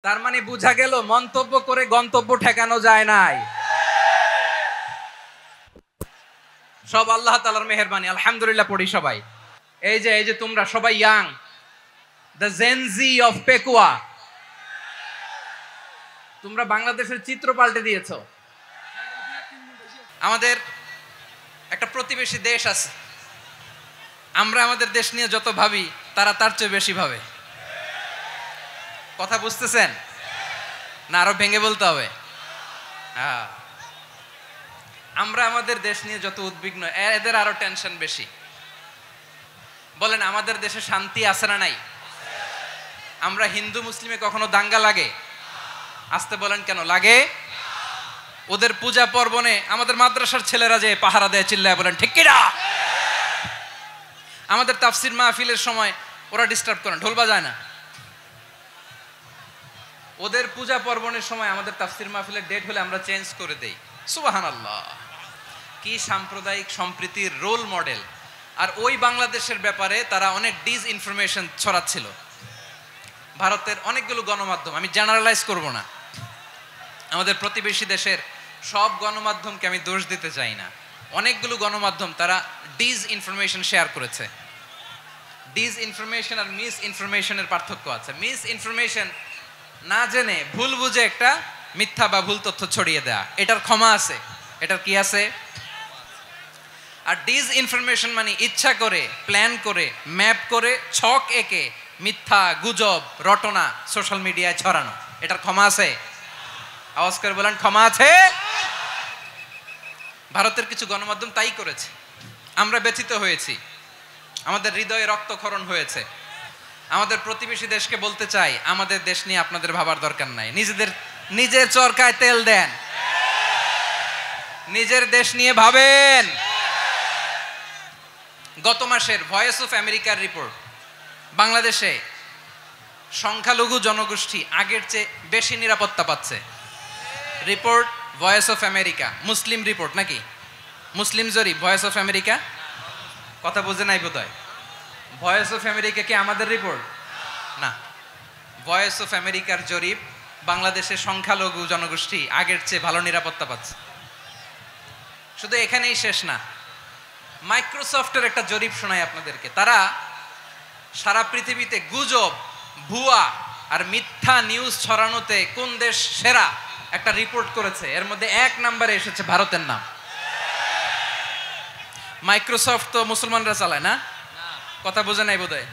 তার মানে বোঝা গেল মন্তব্য করে গন্তব্য ঠেকানো যায় নাই। সব আল্লাহ তাআলার মেহেরবানি, আলহামদুলিল্লাহ পড়ি সবাই। এই যে তোমরা সবাই young, the Gen Z of Pekua, তোমরা বাংলাদেশের চিত্র পাল্টে দিয়েছো। আমাদের একটা প্রতিবেশী দেশ আছে, আমরা আমাদের দেশ নিয়ে যত ভাবি তারা তার চেয়ে বেশি ভাবে। কথা বুঝতেছেন না? আরো ভেঙে বলতে হবে। আমরা আমাদের দেশ নিয়ে যত উদ্বিগ্ন, এদের আরো টেনশন বেশি। বলেন আমাদের দেশে শান্তি আছে না নাই? আমরা হিন্দু মুসলিমে কখনো দাঙ্গা লাগে? আসতে বলেন কেন লাগে? ওদের পূজা পার্বণে আমাদের মাদ্রাসার ছেলেরা যে পাহারা দেয়, চিল্লায় বলেন ঠিক কিনা? আমাদের তাফসির মাহফিলের সময় ওরা ডিস্টার্ব করেন, ঢোল বাজায় না। ওদের পূজা পার্বণের সময় আমাদের তাফসির মাহফিলের ডেট হলে আমরা চেঞ্জ করে দেই। সুবহানাল্লাহ, কি সাম্প্রদায়িক সম্প্রীতির রোল মডেল। আর ওই বাংলাদেশের ব্যাপারে তারা অনেক ডিসইনফরমেশন ছড়াচ্ছিল। ভারতের অনেকগুলো গণমাধ্যম, আমি জেনারেলাইজ করব না, আমাদের প্রতিবেশী দেশের সব গণমাধ্যমকে আমি দোষ দিতে চাই না, অনেকগুলো গণমাধ্যম তারা ডিসইনফরমেশন শেয়ার করেছে। ডিসইনফরমেশন আর মিস ইনফরমেশনের পার্থক্য আছে। মিস ইনফরমেশন না জেনে ভুল বুঝে একটা মিথ্যা বা ভুল তথ্য ছড়িয়ে দেয়া, এটার ক্ষমা আছে, এটার কি আছে? আর ডিসইনফরমেশন মানে ইচ্ছা করে, প্ল্যান করে, ম্যাপ করে, ছক এঁকে মিথ্যা, গুজব, রটনা সোশ্যাল মিডিয়ায় ছড়ানো, এটার ক্ষমা আছে? আওয়াজ করে বলেন ক্ষমা আছে? ভারতের কিছু গণমাধ্যম তাই করেছে, আমরা ব্যথিত হয়েছি, আমাদের হৃদয়ে রক্তক্ষরণ হয়েছে। আমাদের প্রতিবেশী দেশকে বলতে চাই, আমাদের দেশ নিয়ে আপনাদের ভাবার দরকার নাই, নিজের চরকায় তেল দেন, নিজের দেশ নিয়ে ভাবেন। গত মাসের ভয়েস অফ আমেরিকার রিপোর্ট, বাংলাদেশে সংখ্যালঘু জনগোষ্ঠী আগের চেয়ে বেশি নিরাপত্তা পাচ্ছে। Report voice of America, Muslim report নাকি? মুসলিম জরিপ, ভয়েস অফ আমেরিকা। কথা বুঝে নাই বোধহয়। ভয়েস অফ আমেরিকা কি আমাদের রিপোর্ট? না, ভয়েস অফ আমেরিকার জরিপ, বাংলাদেশের সংখ্যালঘু জনগোষ্ঠী আগের চেয়ে ভালো নিরাপত্তা পাচ্ছে। শুধু এখানেই শেষ না, মাইক্রোসফটের একটা জরিপ শোনাই আপনাদেরকে। তারা সারা পৃথিবীতে গুজব, ভুয়া আর মিথ্যা নিউজ ছড়ানোতে কোন দেশ সেরা একটা রিপোর্ট করেছে, এর মধ্যে 1 নম্বরে এসেছে ভারতের নাম। মাইক্রোসফট তো মুসলমানরা চালায় না? কথা বোঝে নাই বোধহয়।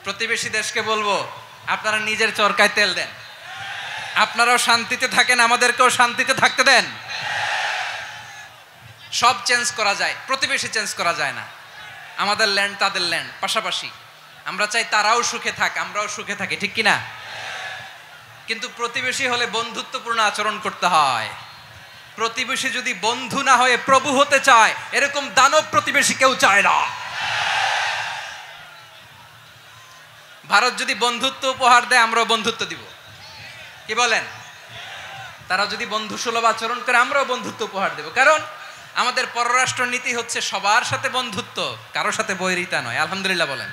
প্রতিবেশী দেশকে বলবো, আপনারা নিজের চরকায় তেল দেন, আপনারাও শান্তিতে থাকেন, আমাদেরকেও শান্তিতে থাকতে দেন। সব চেঞ্জ করা যায়, প্রতিবেশী চেঞ্জ করা যায় না। আমাদের ল্যান্ড তাদের ল্যান্ড, পাশাপাশি। আমরা চাই তারাও সুখে থাক, আমরাও সুখে থাকি, ঠিক কিনা? কিন্তু প্রতিবেশী হলে বন্ধুত্বপূর্ণ আচরণ করতে হয়। প্রতিবেশী যদি বন্ধু না হয়ে প্রভু হতে চায়, এরকম দানব প্রতিবেশী কেউ চায় না। ভারত যদি বন্ধুত্ব উপহার দেয়, আমরাও বন্ধুত্ব দিব, কি বলেন? তারা যদি বন্ধুসুলভ আচরণ করে, আমরাও বন্ধুত্ব উপহার দেব। কারণ আমাদের পররাষ্ট্র নীতি হচ্ছে সবার সাথে বন্ধুত্ব, কারোর সাথে বৈরিতা নয়। আলহামদুলিল্লাহ বলেন,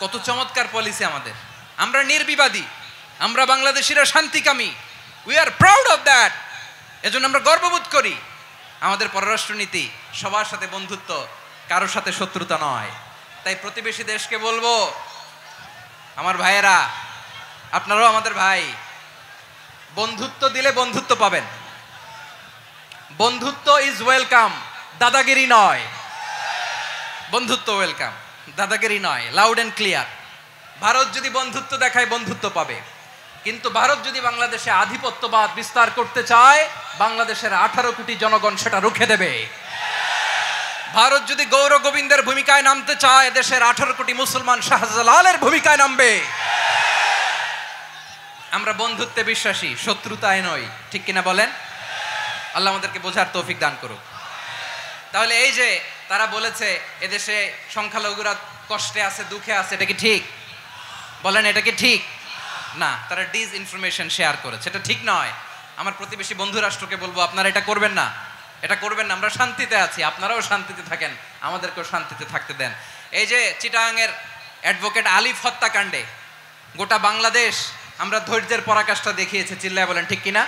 কত চমৎকার পলিসি আমাদের। আমরা নির্বিবাদী, আমরা বাংলাদেশিরা শান্তিকামী, we are proud of that. এজন্য আমরা গর্ববোধ করি। আমাদের পররাষ্ট্র নীতি সবার সাথে বন্ধুত্ব, কারোর সাথে শত্রুতা নয়। তাই প্রতিবেশী দেশকে বলবো, আমার ভাইয়েরা, আপনারাও আমাদের ভাই, বন্ধুত্ব দিলে বন্ধুত্ব পাবেন। বন্ধুত্ব ইজ ওয়েলকাম, দাদাগিরি নয়। বন্ধুত্ব ওয়েলকাম, দাদাগিরি নয়, লাউড এন্ড ক্লিয়ার। ভারত যদি বন্ধুত্ব দেখায়, বন্ধুত্ব পাবে। কিন্তু ভারত যদি বাংলাদেশে আধিপত্যবাদ বিস্তার করতে চায়, বাংলাদেশের 18 কোটি জনগণ সেটা রুখে দেবে। ভারত যদি গৌর গোবিন্দের ভূমিকায় নামতে চায়, দেশের 18 কোটি মুসলমান শাহজালালের ভূমিকায় নামবে। আমরা বন্ধুত্বে বিশ্বাসী, শত্রুতায় নই, ঠিক কিনা বলেন? আল্লাহ আমাদেরকে বোঝার তৌফিক দান করুক। তাহলে এই যে তারা বলেছে এদেশে সংখ্যালঘুরা কষ্টে আছে, দুঃখে আছে, এটা কি ঠিক? বলেন এটা কি ঠিক? না, তারা ডিসইনফরমেশন শেয়ার করেছে, এটা ঠিক নয়। আমার প্রতিবেশী বন্ধু রাষ্ট্রকে বলবো, আপনারা এটা করবেন না, এটা করবেন না। আমরা শান্তিতে আছি, আপনারাও শান্তিতে থাকেন, আমাদেরকেও শান্তিতে থাকতে দেন। এই যে চিটাগাংয়ের অ্যাডভোকেট আলিফ হত্যাকাণ্ডে গোটা বাংলাদেশ আমরা ধৈর্যের পরাকাষ্ঠা দেখিয়েছে, চিল্লায় বলেন ঠিক কিনা?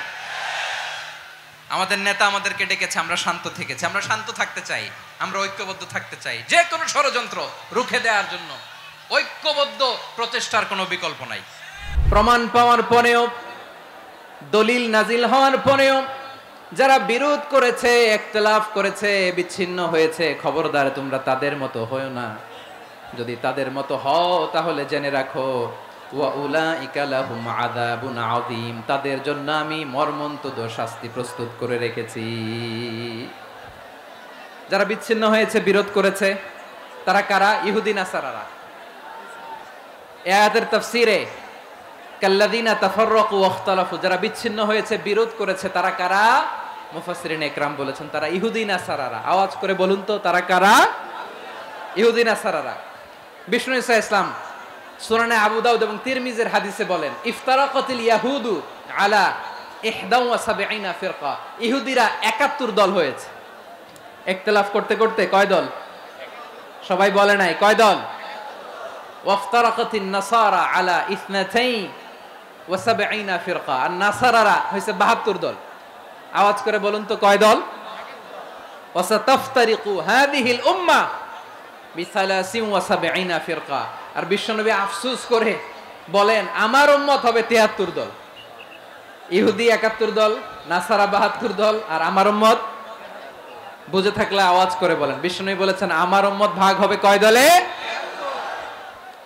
আমাদের নেতা আমাদেরকে ডেকেছে, আমরা শান্ত থেকেছি। আমরা শান্ত থাকতে চাই, আমরা ঐক্যবদ্ধ থাকতে চাই। যে কোনো ষড়যন্ত্র রুখে দেওয়ার জন্য ঐক্যবদ্ধ প্রচেষ্টার কোনো বিকল্প নাই। প্রমাণ পাওয়ার পরেও, দলিল নাজিল হওয়ার পরেও যারা বিরোধ করেছে, ইখতিলাফ করেছে, বিচ্ছিন্ন হয়েছে, খবরদার তোমরা তাদের মতো হয়ো না। যদি তাদের মতো হও তাহলে জেনে রাখো, ওয়া উলাইকা লাহুম আযাবুন আযীম, তাদের জন্য আমি মর্মন্তুদ শাস্তি প্রস্তুত করে রেখেছি। যারা বিচ্ছিন্ন হয়েছে, বিরোধ করেছে, তারা কারা? ইহুদি নাসারারা। এই আয়াতের তাফসীরে কাল্লাযীনা তাফাররাকু ওয়া ইখতালাফু, যারা বিচ্ছিন্ন হয়েছে, বিরোধ করেছে, তারা কারা? মুফাসসিরিন ইকরাম বলেছেন তারা ইহুদি নাসারারা। আওয়াজ করে বলুন তো, তারা কারা? ইহুদি নাসারারা। বিষ্ণু ঈসা ইসলাম সুনানে আবু দাউদ এবং তিরমিজির হাদিসে বলেন, ইফতারাকাতিল ইয়াহুদু আলা 71 ফিরকা, ইহুদিরা 71 দল হয়েছে। ইখতিলাফ করতে করতে কয় দল? সবাই বলে নাই, কয় দল? ওয়াফতারাকাতিন নাসারা আলা 72 ফিরকা, আর নাসারারা হইছে 72 দল। আওয়াজ করে বলুন তো, কয় দল? ওয়াসাতাফতারিকু হাদিহিল উম্মাহ বি73 ফিরকা। আর বিশ্বনবী আফসোস করে বলেন, আমার উম্মত হবে 73 দল। ইহুদি 71 দল, নাসারা 72 দল, আর আমার উম্মত, বুঝে থাকলে আওয়াজ করে বলেন। বিশ্বনবী বলেছেন আমার উম্মত ভাগ হবে কয় দলে?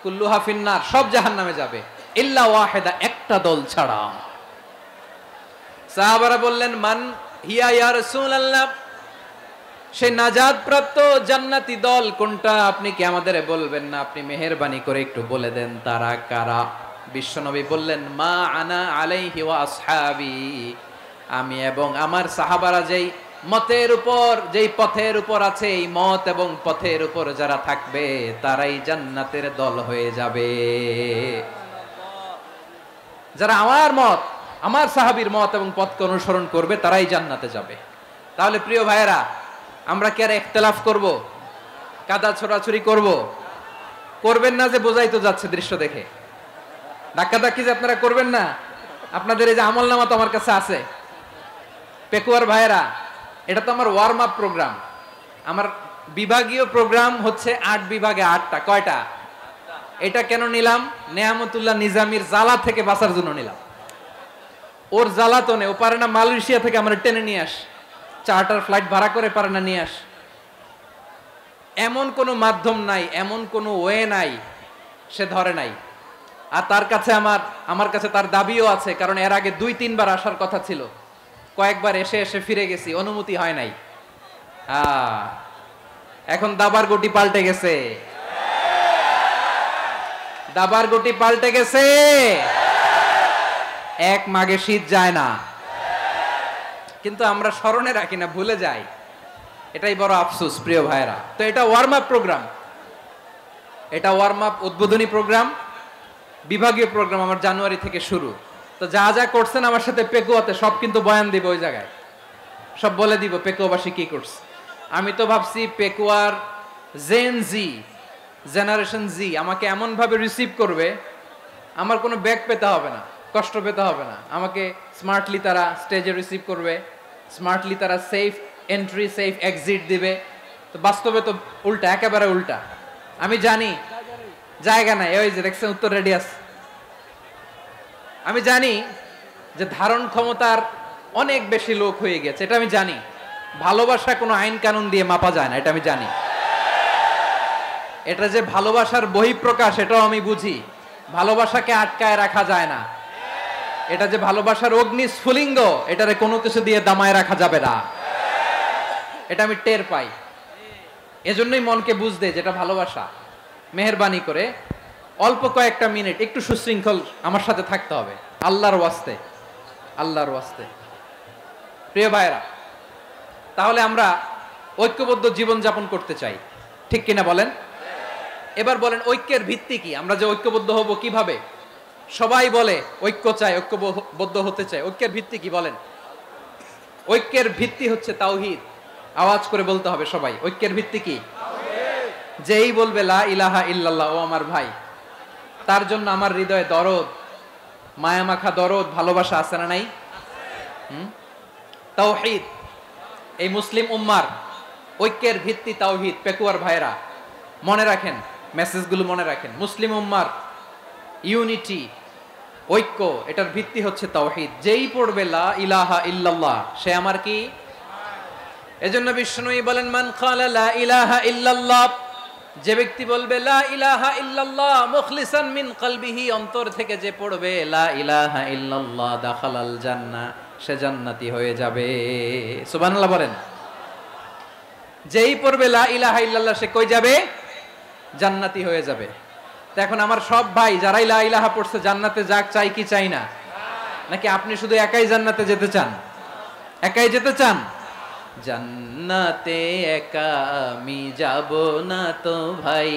কুল্লুহা ফিন্নার, সব জাহান্নামে যাবে, ইল্লা ওয়াহিদা, একটা দল ছাড়া। সাহাবারা বললেন, মান হিয়া ইয়া রাসূলুল্লাহ, সেই নাজাত প্রাপ্ত জান্নাতি দল কোনটা? আপনি কি আমাদের বলবেন না? আপনি মেহেরবানি করে একটু বলে দেন তারা কারা? বিশ্বনবী বললেন, মা আনা আলাইহি ওয়া আসহাবি, আমি এবং আমার সাহাবারা যেই মতের উপর, যেই পথের উপর আছে, এই মত এবং পথের উপর যারা থাকবে তারাই জান্নাতের দল হয়ে যাবে। যারা আমার মত, আমার সাহাবীর মত এবং পথকে অনুসরণ করবে তারাই জান্নাতে যাবে। তাহলে প্রিয় ভাইয়েরা, আমরা কি আর ইখতিলাফ করব? কাদা ছোড়াছুরি করব? করবেন না যে বোঝাই তো যাচ্ছে দৃশ্য দেখে। ধাক্কাধাক্কি যে আপনারা করবেন না। আপনাদের এই যে আমলনামা তো আমার কাছে আছে। পেকুয়ার ভাইয়েরা, এটা তো আমার ওয়ার্ম আপ প্রোগ্রাম। আমার বিভাগীয় প্রোগ্রাম হচ্ছে 8 বিভাগে 8টা। কয়টা? এটা কেন নিলাম? নেয়ামতুল্লাহ নিজামীর জ্বালা থেকে বাঁচার জন্য নিলাম। ওর জ্বালাতনে ও পারে না মালয়েশিয়া থেকে আমরা টেনে নিয়ে আস, চার্টার ফ্লাইট ভাড়া করে পারে না নিয়ে আস। এমন কোনো মাধ্যম নাই, এমন কোনো ওয়ে নাই, সে ধরে নাই। আর তার কাছে আমার কাছে তার দাবিও আছে, কারণ এর আগে 2-3 বার আসার কথা ছিল। কয়েকবার এসে এসে ফিরে গেছি, অনুমতি হয় নাই। এখন দাবার গুটি পাল্টে গেছে, দাবার গুটি পাল্টে গেছে। এক মাঘে শীত যায় না, কিন্তু আমরা স্মরণে রাখি না, ভুলে যাই। এটাই বড় আফসোস প্রিয় ভাইরা। তো এটা ওয়ার্ম আপ প্রোগ্রাম, এটা ওয়ার্ম আপ উদ্বোধনী প্রোগ্রাম, বিভাগীয় প্রোগ্রাম আমার জানুয়ারি থেকে শুরু। তো যা যা করছেন আমার সাথে পেকুয়াতে সব কিন্তু বয়ান দিব, ওই জায়গায় সব বলে দিব পেকুয়াবাসী কি করছে। আমি তো ভাবছি পেকুয়ার জেনারেশন জি আমাকে এমন ভাবে রিসিভ করবে, আমার কোনো ব্যাক পেতে হবে না, কষ্ট পেতে হবে না। আমাকে স্মার্টলি তারা স্টেজে রিসিভ করবে, স্মার্টলি তারা সেফ এন্ট্রি, সেফ এক্সিট দিবে। তো বাস্তবে তো উল্টা, একেবারে উল্টা। আমি জানি জায়গা নাই, ওই যে দেখছেন উত্তর রেডিয়াস। আমি জানি যে ধারণ ক্ষমতার অনেক বেশি লোক হয়ে গেছে, এটা আমি জানি। ভালোবাসা কোনো আইন কানুন দিয়ে মাপা যায় না, এটা আমি জানি। এটা যে ভালোবাসার বহিঃপ্রকাশ, এটাও আমি বুঝি। ভালোবাসাকে আটকায় রাখা যায় না। এটা যে ভালোবাসার অগ্নি স্ফুলিঙ্গ, এটারে কোনো কিছু দিয়ে দামায় রাখা যাবে না, এটা আমি টের পাই। এজন্যই মনকে বুঝতে যেটা ভালোবাসা। মেহেরবানি করে অল্প কয়েকটা মিনিট একটু সুশৃঙ্খল আমার সাথে থাকতে হবে, আল্লাহর ওয়াস্তে, আল্লাহর ওয়াস্তে। প্রিয় ভাইরা, তাহলে আমরা ঐক্যবদ্ধ জীবন যাপন করতে চাই, ঠিক কিনা বলেন? এবার বলেন ঐক্যের ভিত্তি কি? আমরা যে ঐক্যবদ্ধ হব কিভাবে? সবাই বলে ঐক্য চাই, ঐক্যবদ্ধ হতে চাই। ঐক্যের ভিত্তি কি বলেন? ঐক্যের ভিত্তি হচ্ছে তাওহীদ। আওয়াজ করে বলতে হবে সবাই, ঐক্যের ভিত্তি কি? যেই বলবে লা ইলাহা ইল্লাল্লাহ, ও আমার ভাই, তার জন্য আমার হৃদয়ে দরদ, মায়ামাখা দরদ, ভালোবাসা আছে না নাই? তাওহীদ, এই মুসলিম উম্মার ঐক্যের ভিত্তি তাওহীদ। পেকুয়ার ভাইরা মনে রাখেন, মেসেজগুলো মনে রাখেন। মুসলিম উম্মার ইউনিটি, ঐক্য, এটার ভিত্তি হচ্ছে তাওহীদ। যেই পড়বে লা ইলাহা ইল্লাল্লাহ সে আমার কি? এজন্য বিষ্ণুই বলেন, মান ক্বালা লা ইলাহা ইল্লাল্লাহ, যে ব্যক্তি বলবে লা ইলাহা ইল্লাল্লাহ মুখলিসান মিন কলবিহি, অন্তর থেকে যে পড়বে লা ইলাহা ইল্লাল্লাহ, দাখালাল জান্নাহ, সে জান্নাতি হয়ে যাবে। সুবহানাল্লাহ বলেন। যেই পড়বে লা ইলাহা ইল্লাল্লাহ সে কই যাবে? জান্নাতি হয়ে যাবে। তো এখন আমার সব ভাই যারাই লা ইলাহা পড়ছে জান্নাতে যাক, চাই কি চাই না? নাকি আপনি শুধু একাই জান্নাতে যেতে চান? একাই যেতে চান? জান্নাতে একা আমি যাব না তো ভাই,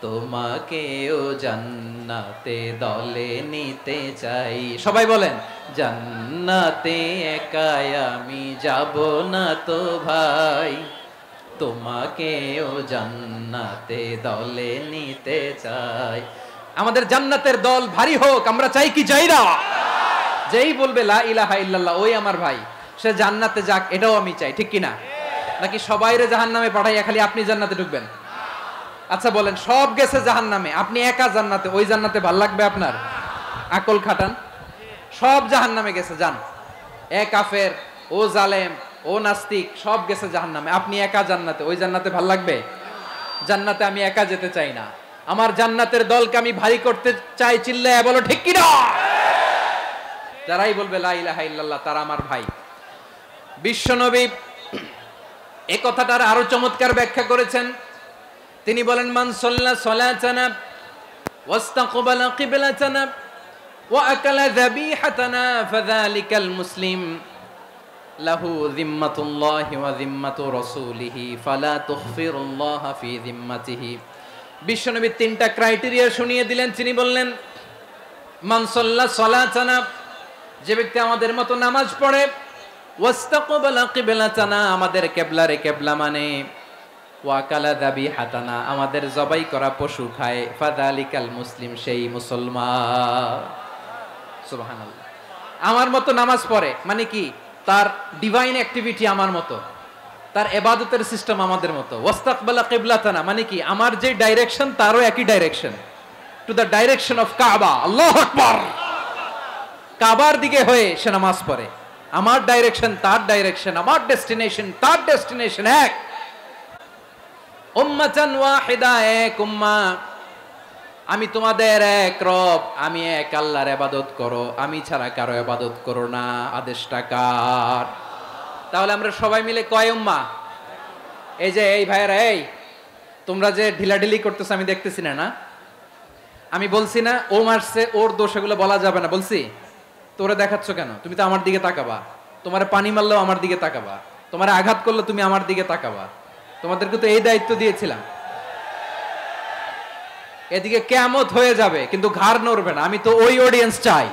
তোমাকেও জান্নাতে দলে নিতে চাই। সবাই বলেন, জান্নাতে একা আমি যাব না তো ভাই, তোমাকেও জান্নাতে দলে নিতে চাই। আমাদের জান্নাতের দল ভারী হোক, আমরা চাই কি চাই না? যেই বলবে লা ইলাহা ইল্লাল্লাহ ওই আমার ভাই, সে জান্নাতে যাক, এটাও আমি চাই, ঠিক কিনা? নাকি সবাইরে জাহান্নামে পাঠাইয়া খালি আপনি জান্নাতে ঢুকবেন? আচ্ছা বলেন, সব গেছে জাহান্নামে, আপনি একা জান্নাতে, ওই জান্নাতে ভাল লাগবে আপনার? আকল খাটান। সব জাহান্নামে গেছে, যান। এ কাফের, ও জালেম, ও নাস্তিক, সব গেছে জাহান্নামে, আপনি একা জান্নাতে, ওই জান্নাতে ভাল লাগবে? জান্নাতে আমি একা যেতে চাই না, আমার জান্নাতের দলকে আমি ভারী করতে চাই। চিল্লায়া বলো ঠিক কিনা? যারাই বলবে লা ইলাহা ইল্লাল্লাহ তারা আমার ভাই। বিশ্বনবী এই কথাটার আরো চমৎকার ব্যাখ্যা করেছেন। তিনি বলেন, মান সাল্লা সালাতানা ওয়াস্তাকবালা কিবলাতানা ওয়া আকালা যাবিহাতানা ফাযালিকাল মুসলিম লাহু যিম্মাতুল্লাহি ওয়া যিম্মাতু রাসূলিহি ফালা তুখফিরুল্লাহা ফি যিম্মাতিহি। বিশ্বনবী তিনটা ক্রাইটেরিয়া শুনিয়ে দিলেন। তিনি বললেন, মান সাল্লা সালাতানা, যে ব্যক্তি আমাদের মতো নামাজ পড়ে, ওয়াস্তাকবালা কিবলাতানা, আমাদের কিবলারে কিবলা মানে, ওয়া আকালা যাবিহাতানা, আমাদের জবাই করা পশু খায়, ফাযালিকাল মুসলিম, সেই মুসলমান। সুবহানাল্লাহ। আমার মতো নামাজ পড়ে মানে কি? তার ডিভাইন অ্যাক্টিভিটি আমার মতো, তার ইবাদতের সিস্টেম আমাদের মতো। ওয়াস্তাকবালা কিবলাতানা মানে কি? আমার যে ডাইরেকশন তারও একই direction, to the direction of কাবা। আল্লাহু আকবার। কাবার দিকে হয়ে সে নামাজ পড়ে। আমার ডাইরেকশন তার ডাইরেকশন, আমার ডেস্টিনেশন তার ডেস্টিনেশন এক। উম্মাতান ওয়াহিদা, এক উম্মাহ, আমি তোমাদের এক রব, আমি এক আল্লাহর ইবাদত করো, আমি ছাড়া কারো ইবাদত করো না। আদেশটা কার? তাহলে আমরা সবাই মিলে কয় উম্মাহ? এই যে এই ভাইয়েরা, এই তোমরা যে ঢিলাঢিলি করতেছো আমি দেখতেছি না, না আমি বলছি না ও মারছে ওর দোষ, এগুলো বলা যাবে না। বলছি তোরে দেখাচ্ছ কেন? তুমি তো আমার দিকে তাকাবা। তোমারে পানি মারলেও আমার দিকে তাকাবা, তোমারে আঘাত করলে তুমি আমার দিকে তাকাবা। তোমাদেরকে তো এই দায়িত্ব দিয়েছিলাম। এদিকে কিয়ামত হয়ে যাবে কিন্তু ঘাড় নড়বে না, আমি তো ওই অডিয়েন্স চাই।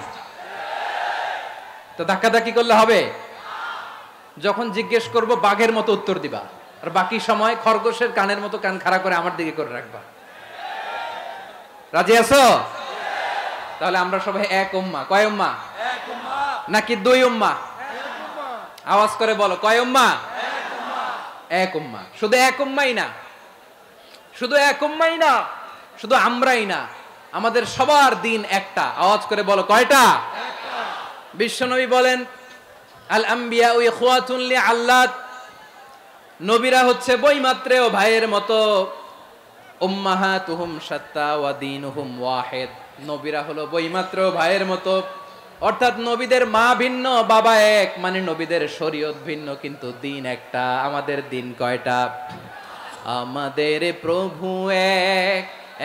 তো ধাক্কাধাক্কি করলে হবে? যখন জিজ্ঞেস করব বাঘের মতো উত্তর দিবা, আর বাকি সময় খরগোশের কানের মতো কান খাড়া করে আমার দিকে করে রাখবা। রাজি আছো? তাহলে আমরা সবাই এক উম্মাহ। কয় উম্মাহ? নাকি দুই উম্মাহ? আওয়াজ করে বলো, কয় উম্মাহ? এক উম্মাহ। শুধু এক উম্মাই না, শুধু এক উম্মাই না, শুধু আমরাই না, আমাদের সবার দিন একটা। আওয়াজ করে বলো, কয়টা? বিশ্বনবী বলেন, আল আম্বিয়া ইখওয়াতুন লিআল্লাত, নবীরা হচ্ছে বৈমাত্রেয় ভাইয়ের মতো। উম্মাহাতুহুম শাত্তা ওয়া দীনুহুম ওয়াহিদ, নবীরা হলো বৈমাত্রেয় ভাইয়ের মতো। অর্থাৎ নবীদের মা ভিন্ন, বাবা এক, মানে নবীদের শরীয়ত ভিন্ন কিন্তু দিন একটা। আমাদের দিন কয়টা? আমাদের প্রভু এক,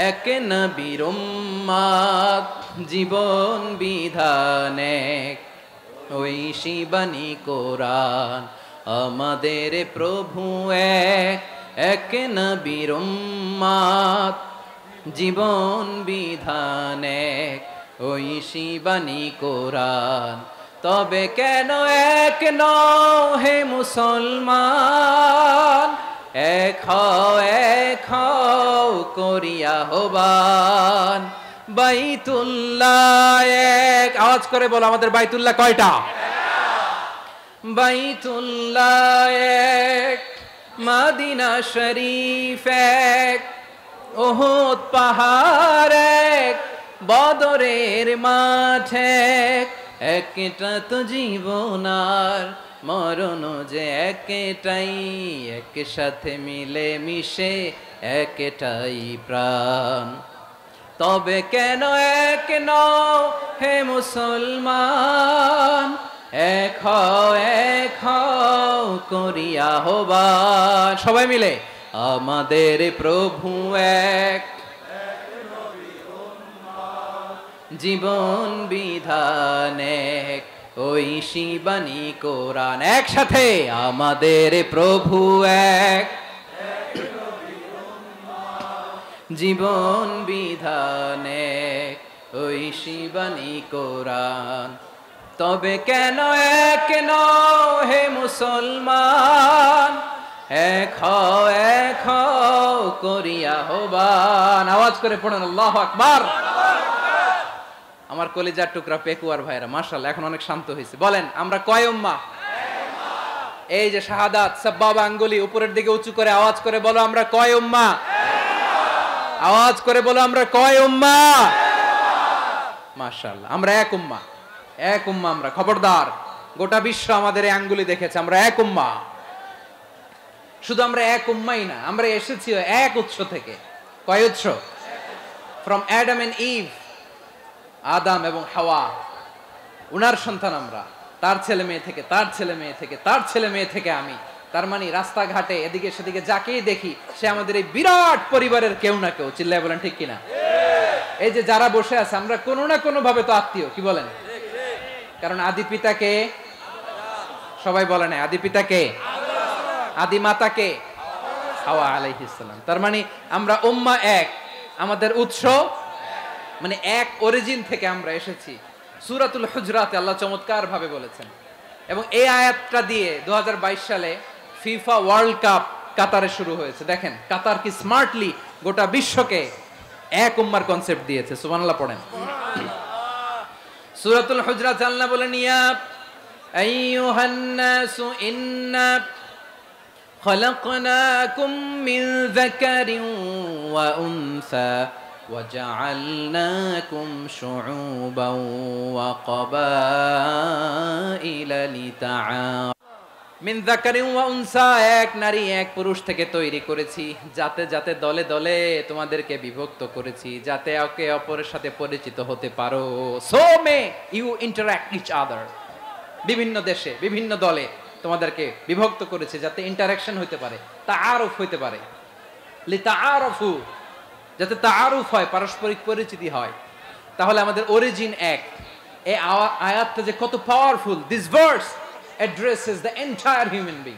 এক নবীর উম্মত, জীবন বিধান এক, ওই শিবানী কোরআন। আমাদের প্রভু এক, এক নবীর উম্মত, জীবন বিধান এক, ওই শিবানী কোরআন। তবে কেন এক নও হে মুসলমান, এক হও করিয়া হবান। বাইতুল্লাহ এক, আওয়াজ করে বলো আমাদের বাইতুল্লাহ কয়টা? বাইতুল্লাহ এক, মদিনা শরীফ এক, উহুদ পাহাড় এক, বদরের মাঠ এক, একটা তো জীবন আর মরণ যে একটাই, একসাথে মিলে মিশে একটাই প্রাণ। তবে কেন এক নও হে মুসলমান, এক হও করিয়া আহ্বান। সবাই মিলে আমাদের প্রভু এক, জীবন বিধান এক, ওই শিবানী কোরআন। একসাথে আমাদের প্রভু এক, জীবন বিধান এক, ওই শিবানী কোরআন। তবে কেন এক নও হে মুসলমান, এক হও করিয়া আহ্বান। আওয়াজ করে পড়ুন আল্লাহু আকবার। আমার কলিজার টুকরা পেকুয়ার ভাইরা মাশাআল্লাহ এখন অনেক শান্ত হয়েছে। বলেন আমরা কয় উম্মাহ? এই যে শাহাদাত সাব্বাবা আঙ্গুলি উপরের দিকে উঁচু করে আওয়াজ করে বলো আমরা কয় উম্মাহ? আওয়াজ করে বলো আমরা কয় উম্মাহ? মাশাআল্লাহ আমরা এক উম্মাহ, এক উম্মাহ আমরা। খবরদার, গোটা বিশ্ব আমাদের এই আঙ্গুলি দেখেছে আমরা এক উম্মাহ। শুধু আমরা এক উম্মাই না, আমরা এসেছি এক উৎস থেকে। কয় উৎস? ফ্রম অ্যাডাম এন্ড ইভ, আদম এবং হাওয়া, উনার সন্তান আমরা। তার ছেলে মেয়ে থেকে, তার ছেলে মেয়ে থেকে, তার ছেলে মেয়ে থেকে আমি। তার মানে রাস্তাঘাটে এদিকে সেদিকে যাকেই দেখি সে আমাদের এই বিরাট পরিবারের কেউ না কেউ। চিল্লায় বলেন ঠিক কিনা? এই যে যারা বসে আছে আমরা কোনো না কোনো ভাবে তো আত্মীয়, কি বলেন? কারণ আদি পিতাকে সবাই বলে না, আদি পিতাকে, আদি মাতাকে হাওয়া আলাইহিস সালাম। তার মানে আমরা উম্মাহ এক, আমাদের উৎস মানে এক অরিজিন থেকে আমরা এসেছি। সূরাতুল হুজরাতে আল্লাহ চমৎকার ভাবে বলেছেন। এবং এই আয়াতটা দিয়ে 2022 সালে ফিফা ওয়ার্ল্ড কাপ কাতারে শুরু হয়েছে। দেখেন কাতার কি স্মার্টলি গোটা বিশ্বকে এক উম্মার কনসেপ্ট দিয়েছে। সুবহানাল্লাহ পড়েন। সূরাতুল হুজরাত আল্লাহ বলেন ইয়া আইয়ুহান নাসু ইন্না খলাকনাকুম মিন যাকারিন ওয়া উনসা وَجَعَلْنَاكُمْ شُعُوبًا وَقَبَائِلَ لِتَعَارَفُوا মিন যাকারিন ওয়া উনসা, এক নারী এক পুরুষ থেকে তৈরি করেছি, যাতে যাতে দলে দলে তোমাদেরকে বিভক্ত করেছি, যাতে একে অপরের সাথে পরিচিত হতে পারো। So may you interact each other. বিভিন্ন দেশে বিভিন্ন দলে তোমাদেরকে বিভক্ত করেছে যাতে ইন্টারঅ্যাকশন হতে পারে, তাআরুফ হতে পারে। লিতাআরফু, যাতে তাআরুফ হয়, পারস্পরিক পরিচিতি হয়। তাহলে আমাদের অরিজিন এক। এই আয়াতটা যে কত powerful. This verse addresses the entire human being.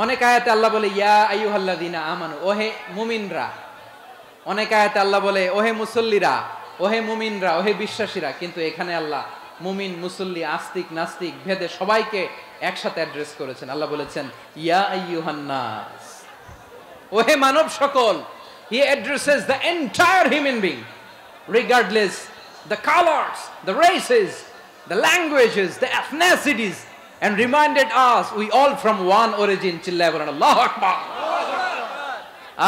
অনেক আয়াতে আল্লাহ বলে ইয়া আইয়ুহাল্লাযীনা আমানু, ওহে মুমিনরা। অনেক আয়াতে আল্লাহ বলে ওহে মুসল্লিরা, ওহে মুমিনরা, ওহে বিশ্বাসীরা। কিন্তু এখানে আল্লাহ মুমিন মুসল্লি আস্তিক নাস্তিক ভেদে সবাইকে একসাথে অ্যাড্রেস করেছেন। আল্লাহ বলেছেন ইয়া আইয়ুহান নাস, ওহে মানব সকল। He addresses the entire human being, regardless the colors, the races, the languages, the ethnicities, and reminded us we all from one origin. Chillaya bolen Allahu Akbar.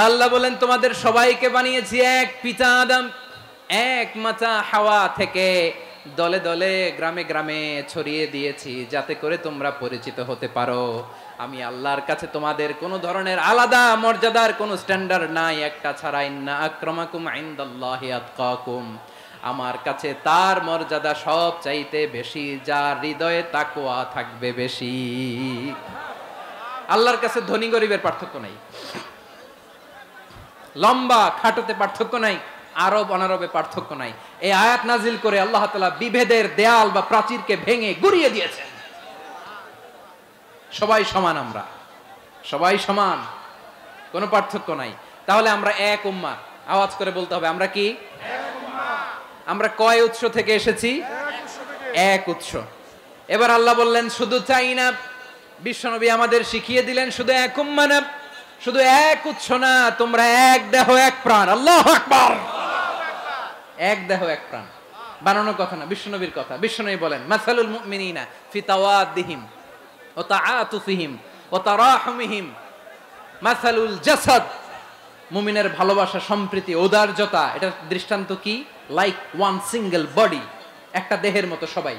আল্লাহ বলেন তোমাদের সবাইকে বানিয়েছি এক পিতা আদম, এক মাতা হাওয়া থেকে। দলে দলে গ্রামে গ্রামে ছড়িয়ে দিয়েছি যাতে করে তোমরা পরিচিত হতে পারো। আমি আল্লাহর কাছে তোমাদের কোনো ধরনের আলাদা মর্যাদার কোনো স্ট্যান্ডার্ড নাই একটা ছাড়া। ইন্না আক্রামাকুম ইনদাল্লাহি আতকাকুম, আমার কাছে তার মর্যাদা সব চাইতে বেশি যার হৃদয়ে তাকওয়া থাকবে বেশি। আল্লাহর কাছে ধনী গরিবের পার্থক্য নাই, লম্বা খাটোতে পার্থক্য নাই, আরব অনারবে পার্থক্য নাই। এই আয়াত নাজিল করে আল্লাহ তাআলা বিভেদের দেয়াল বা প্রাচীরকে ভেঙে গুড়িয়ে দিয়েছেন। সবাই সমান, আমরা সবাই সমান, কোনো পার্থক্য নাই। তাহলে আমরা এক উম্মাহ। আওয়াজ করে বলতে হবে আমরা কি? আমরা কয় উৎস থেকে এসেছি? এক উৎস। এবার আল্লাহ বললেন শুধু চাই না, বিশ্বনবী আমাদের শিখিয়ে দিলেন শুধু এক উম্মাহ না, শুধু এক উৎস না, তোমরা এক দেহ এক প্রাণ। আল্লাহু আকবার। এক দেহ এক প্রাণ, বানানোর কথা না, বিশ্বনবীর কথা। বিশ্বনবী বলেন মাসালুল মুমিনিনা ফি তাওয়াদ্দিহিম ওয়া তাআতুফিহিম ওয়া তারাহুমিহিম মাসালুল জাসাদ, মুমিনের ভালোবাসা, সম্প্রীতি, ঔদার্যতা, এটার দৃষ্টান্ত কি? লাইক ওয়ান সিঙ্গেল বডি, একটা দেহের মতো সবাই।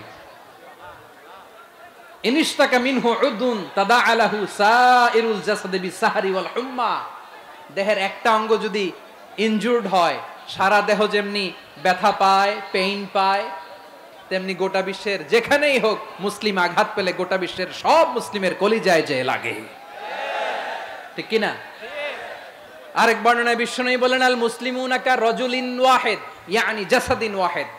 ইনিশতাকা মিনহু উদুন তাদাআলাহু সাইরুল জাসাদি বিসাহরি ওয়াল হুম্মা, দেহের একটা অঙ্গ যদি ইনজুরড হয় সারা দেহ যেমনি ব্যথা পায়, পেইন পায়, তেমনি গোটা বিশ্বের যেখানেই হোক মুসলিম আঘাত পেলে গোটা বিশ্বের সব মুসলিমের কলিজায় যে লাগে, ঠিক কি না? আরেক বর্ণনায় বিশ্বনবী বলেন আল মুসলিমুনা কা রাজুলিন ওয়াহিদ ইয়ানি জাসাদিন ওয়াহিদ,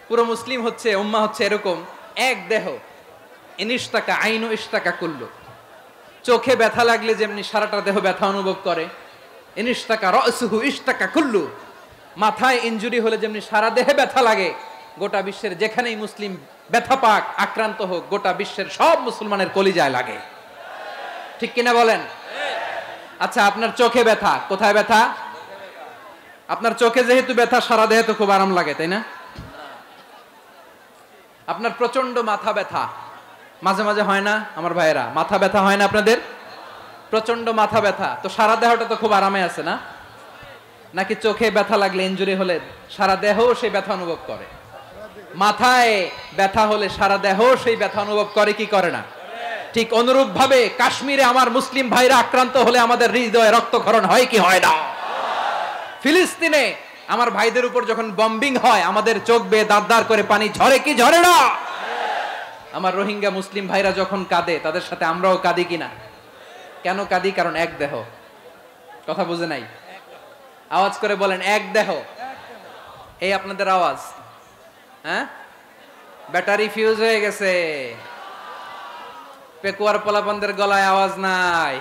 পুরো মুসলিম হচ্ছে, উম্মাহ হচ্ছে এরকম এক দেহ। ইনিশতাকা আইনু ইশতাকা কুল্লু, চোখে ব্যথা লাগলে যেমনি সারাটা দেহ ব্যথা অনুভব করে, ইনিশতাকা রাসুহু ইশতাকা কুল্লু, মাথায় ইনজুরি হলে যেমনি সারা দেহে ব্যথা লাগে, গোটা বিশ্বের যেখানেই মুসলিম ব্যথা পাক, আক্রান্ত হোক, গোটা বিশ্বের সব মুসলমানের কলিজায় লাগে, ঠিক কিনা বলেন? আচ্ছা, আপনার চোখে ব্যথা, কোথায় ব্যথা? আপনার চোখে যেহেতু ব্যথা, সারা দেহে তো খুব আরাম লাগে, তাই না? আপনার প্রচন্ড মাথা ব্যথা মাঝে মাঝে হয় না আমার ভাইয়েরা? মাথা ব্যথা হয় না আপনাদের? প্রচন্ড মাথা ব্যথা, তো সারা দেহটা তো খুব আরামে আছে না? নাকি চোখে ব্যথা লাগলে, ইনজুরি হলে সারা দেহ সেই ব্যথা অনুভব করে? মাথায় ব্যথা হলে সারা দেহ সেই ব্যথা অনুভব করে কি করে না? ঠিক অনুরূপ ভাবে কাশ্মীরে আমার মুসলিম ভাইরা আক্রান্ত হলে আমাদের হৃদয়ে রক্তক্ষরণ হয় কি হয় না? ফিলিস্তিনে আমার ভাইদের উপর যখন বম্বিং হয় আমাদের চোখ বেয়ে দাঁড় দাঁড় করে পানি ঝরে কি ঝরে না? আমার রোহিঙ্গা মুসলিম ভাইরা যখন কাঁদে তাদের সাথে আমরাও কাঁদি কিনা? কেন কাঁদি? কারণ এক দেহ। কথা বুঝে নাই? আওয়াজ করে বলেন এক দেহ। এই আপনাদের আওয়াজ, হ্যাঁ? ব্যাটারি ফিউজ হয়ে গেছে, পেকুয়ার পোলাপানদের গলায় আওয়াজ নাই।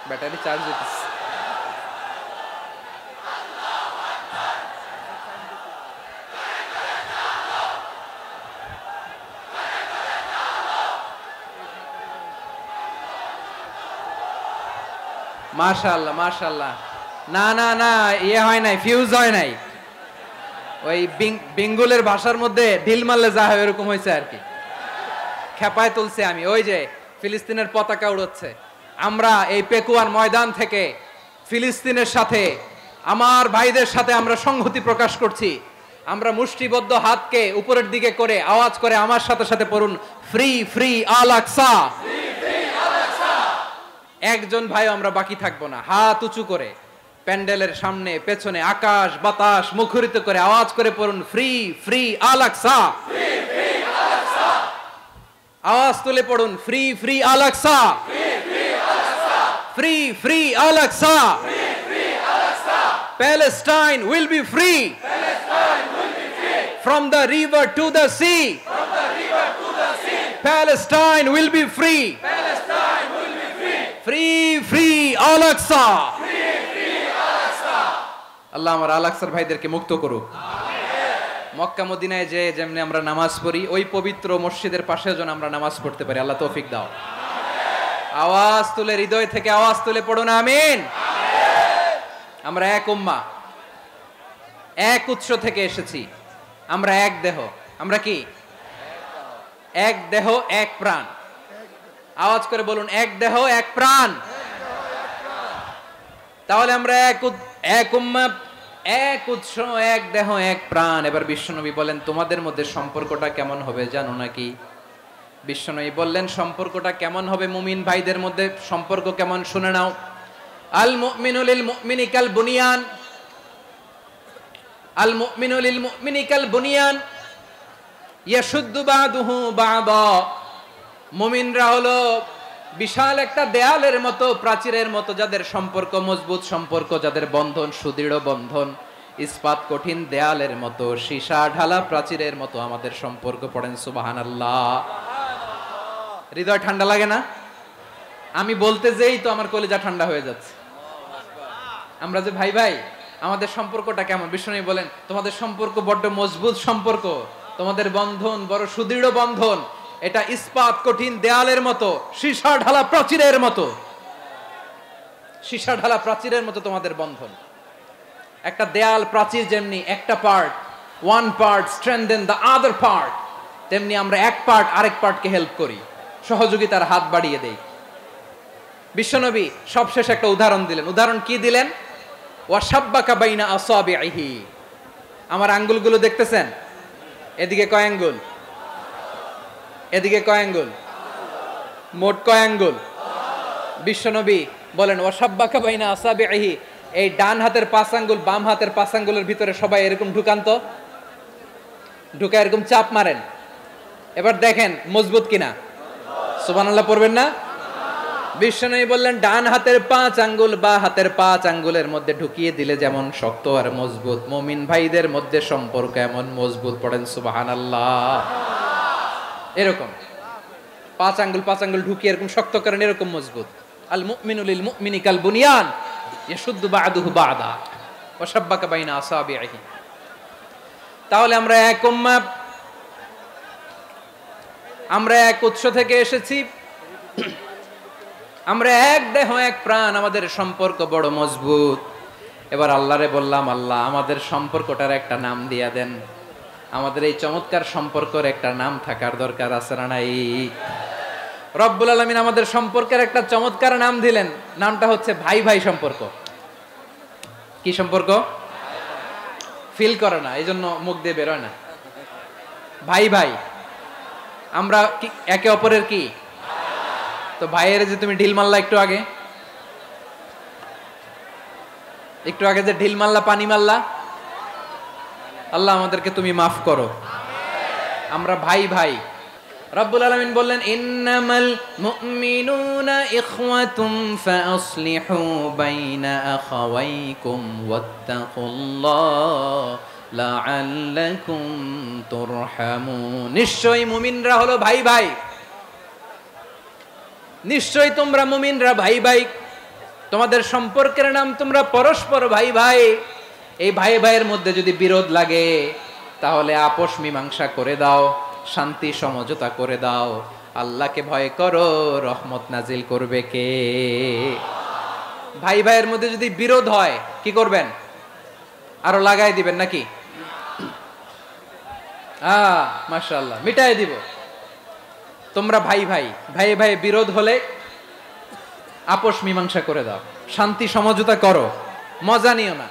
ব্যাটারি চার্জ হইতেছে। মাশাআল্লাহ মাশাআল্লাহ। না না না, ইয়ে হয় নাই, ফিউজ হয় নাই। ওই বেঙ্গলের ভাষার মধ্যে ঢিল মারলে যা হয় এরকম হয়েছে আর কি। খেপায় তুলছে আমি। ওই যে ফিলিস্তিনের পতাকা উড়াচ্ছে, আমরা এই পেকুয়ার ময়দান থেকে ফিলিস্তিনের সাথে, আমার ভাইদের সাথে আমরা সংহতি প্রকাশ করছি। আমরা মুষ্টিবদ্ধ হাতকে উপরের দিকে করে আওয়াজ করে আমার সাথে সাথে পড়ুন, ফ্রি ফ্রি আল আকসা। একজন ভাই আমরা বাকি থাকবো না। হাত উঁচু করে প্যান্ডেলের সামনে পেছনে আকাশ বাতাস মুখরিত করে আওয়াজ করে পড়ুন, ফ্রি ফ্রি আল আকসা। আওয়াজ তুলে পড়ুন, free free Al Aqsa, free free Al Aqsa. Palestine will be free from the river to the sea. Palestine will be free. Free free Al Aqsa. আল্লাহ আমার আল আকসার ভাইদেরকে মুক্ত করুক। মক্কা মদিনায় যে যেমনি আমরা নামাজ পড়ি, ওই পবিত্র মসজিদের পাশে যেন আমরা নামাজ পড়তে পারি। আল্লাহ তৌফিক দাও। আওয়াজ তুলে, হৃদয় থেকে আওয়াজ তুলে পড়ুন আমিন। আমরা এক উম্মাহ, এক উৎস থেকে এসেছি, আমরা এক দেহ। আমরা কি? এক দেহ এক প্রাণ। আওয়াজ করে বলুন, এক দেহ এক প্রাণ। তাহলে আমরা এক উম্মাহ, এক উৎস, এক দেহ এক প্রাণ। এবার বিশ্বনবী বলেন, তোমাদের মধ্যে সম্পর্কটা কেমন হবে জানো নাকি? বিশ্বনবী বললেন, সম্পর্কটা কেমন হবে মুমিন ভাইদের মধ্যে? সম্পর্ক কেমন শুনে নাও। আল মুমিনু লিল মুমিনি কাল বুনিয়ান, আল মুমিনু লিল মুমিনি কাল বুনিয়ান ইয়াশুদ্দু বাদুহু বাদা। মুমিনরা হলো বিশাল একটা দেয়ালের মতো, প্রাচীরের মতো, যাদের সম্পর্ক মজবুত সম্পর্ক, যাদের বন্ধন সুদৃঢ় বন্ধন, ইস্পাত কঠিন দেয়ালের মতো, সীসা ঢালা প্রাচীরের মতো আমাদের সম্পর্ক। পড়েন সুবহানাল্লাহ। হৃদয় ঠান্ডা লাগে না? আমি বলতে যেই তো আমার কলিজা ঠান্ডা হয়ে যাচ্ছে। আমরা যে ভাই ভাই, আমাদের সম্পর্কটা কেমন? বিশ্বনবী বলেন, তোমাদের সম্পর্ক বড্ড মজবুত সম্পর্ক, তোমাদের বন্ধন বড় সুদৃঢ় বন্ধন। এটা ইস্পাত কঠিন দেয়ালের মতো, সীসা ঢালা প্রাচীরের মতো, সীসা ঢালা প্রাচীরের মতো তোমাদের বন্ধন। একটা দেয়াল প্রাচীর যেমনি একটা part, one part strengthen the other part, তেমনি আমরা এক পার্ট আরেক পার্টকে হেল্প করি, সহযোগিতার হাত বাড়িয়ে দেই। বিশ্বনবী সবশেষ একটা উদাহরণ দিলেন। উদাহরণ কি দিলেন? ওয়াসাব্বাকা বাইনা আসাবিহি, আমার আঙ্গুলগুলো দেখতেছেন? এদিকে কয় আঙ্গুল, এদিকে কয় আঙ্গুল, মোট কয় আঙ্গুল? বিশ্বনবী বলেন ওয়াসাব্বাকা বাইনা আসাবিহি, এই ডান হাতের 5 আঙ্গুল বাম হাতের 5 আঙ্গুলের ভিতরে সবাই এরকম ঢুকান্ত, ঢুকা এরকম চাপ মারেন, এবার দেখেন মজবুত কিনা। সুবহানাল্লাহ পড়বেন না? বিশ্বনবী বললেন ডান হাতের 5 আঙ্গুল বা হাতের 5 আঙ্গুলের মধ্যে ঢুকিয়ে দিলে যেমন শক্ত আর মজবুত, মুমিন ভাইদের মধ্যে সম্পর্ক এমন মজবুত। পড়েন সুবহানাল্লাহ। এরকম 5 আঙ্গুল ঢুকিয়ে এরকম শক্ত করেন, এরকম মজবুত। আল মুমিনু লিল মুমিনি কাল বুনিয়ান ইয়াশুদ্দু বা'দুহু বা'দা ওয়া শাব্বাকা বাইনা আসাবিহি। তাহলে আমরা এক উম্মাহ, আমরা এক উৎস থেকে এসেছি, আমরা এক দেহ এক প্রাণ, আমাদের সম্পর্ক বড় মজবুত। এবার আল্লাহরে বললাম, আল্লাহ আমাদের সম্পর্কটার একটা নাম দিয়া দেন, আমাদের এই চমৎকার সম্পর্কের একটা নাম থাকার দরকার আছে না নাই? রব্বুল আলামিন আমাদের সম্পর্কের একটা চমৎকার নাম দিলেন, নামটা হচ্ছে ভাই ভাই সম্পর্ক। কি সম্পর্ক? ফিল করে না, এই জন্য মুখ দিয়ে বেরোয় না। ভাই ভাই, আমরা একে অপরের কি? তো ভাইয়ের যে তুমি ঢিল মারলা একটু আগে, একটু আগে যে ঢিল মারলা, পানি মারলা, আল্লাহ আমাদেরকে তুমি মাফ করো। আমরা ভাই ভাই। রব্বুল আলামিন বললেন ইন্নামাল মুমিনুনা ইখওয়াতুম ফাআসলিহু বাইনা আখাওয়াইকুম ওয়াত্তাকুল্লাহ লাআল্লাকুম তুরহামুন। নিশ্চয়ই মুমিনরা হলো ভাই ভাই, নিশ্চয়ই তোমরা মুমিনরা ভাই ভাই, তোমাদের সম্পর্কের নাম তোমরা পরস্পর ভাই ভাই। এই ভাই ভাইয়ের মধ্যে যদি বিরোধ লাগে তাহলে আপোষ মীমাংসা করে দাও, শান্তি সমঝোতা করে দাও। আল্লাহকে ভয় করো, রহমত নাজিল করবে কে? ভাই ভাইয়ের মধ্যে যদি বিরোধ হয় কি করবেন? আরো লাগাই দিবেন নাকি? মাশাআল্লাহ, মিটাই দিব। তোমরা ভাই ভাই, ভাই ভাই বিরোধ হলে আপোষ মীমাংসা করে দাও, শান্তি সমঝোতা করো, মজা নিও না।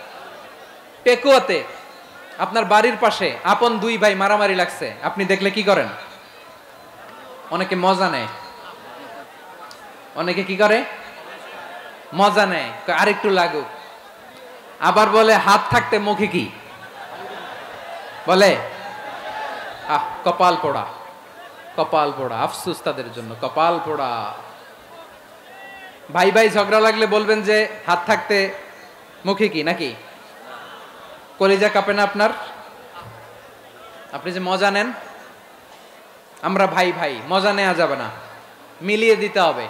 পেকুয়াতে আপনার বাড়ির পাশে আপন 2 ভাই মারামারি লাগছে, আপনি দেখলে কি করেন? অনেকে মজা নেয়। অনেকে কি করে? মজা নেয়, আরেকটু লাগুক। আবার বলে হাত থাকতে মুখে কি বলে? কপাল পোড়া, কপাল পোড়া। আফসোস তাদের জন্য, কপাল পোড়া। ভাই ভাই ঝগড়া লাগলে বলবেন যে হাত থাকতে মুখে কি, নাকি? কলিজা কাঁপে না আপনার? আপনি যে মজা নেন। আমরা ভাই ভাই, মজা নেওয়া যাবে না, মিলিয়ে দিতে হবে।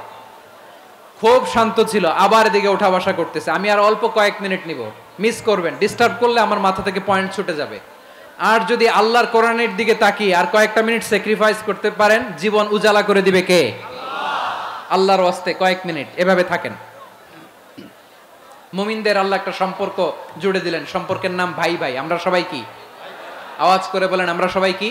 খুব শান্ত ছিল, আবার এদিকে ওঠা বসা করতেছে, আমি আর অল্প কয়েক মিনিট নিব, মিস করবেন। ডিস্টার্ব করলে আমার মাথা থেকে পয়েন্ট ছুটে যাবে। আর যদি আল্লাহর কোরআনের দিকে তাকিয়ে আর কয়েকটা মিনিট স্যাক্রিফাইস করতে পারেন, জীবন উজালা করে দিবে কে? আল্লাহর ওয়াস্তে কয়েক মিনিট এভাবে থাকেন। মুমিনদের আল্লাহ একটা সম্পর্ক জুড়ে দিলেন, সম্পর্কের নাম ভাই ভাই। আমরা সবাই কি? আওয়াজ করে বলেন, আমরা সবাই কি?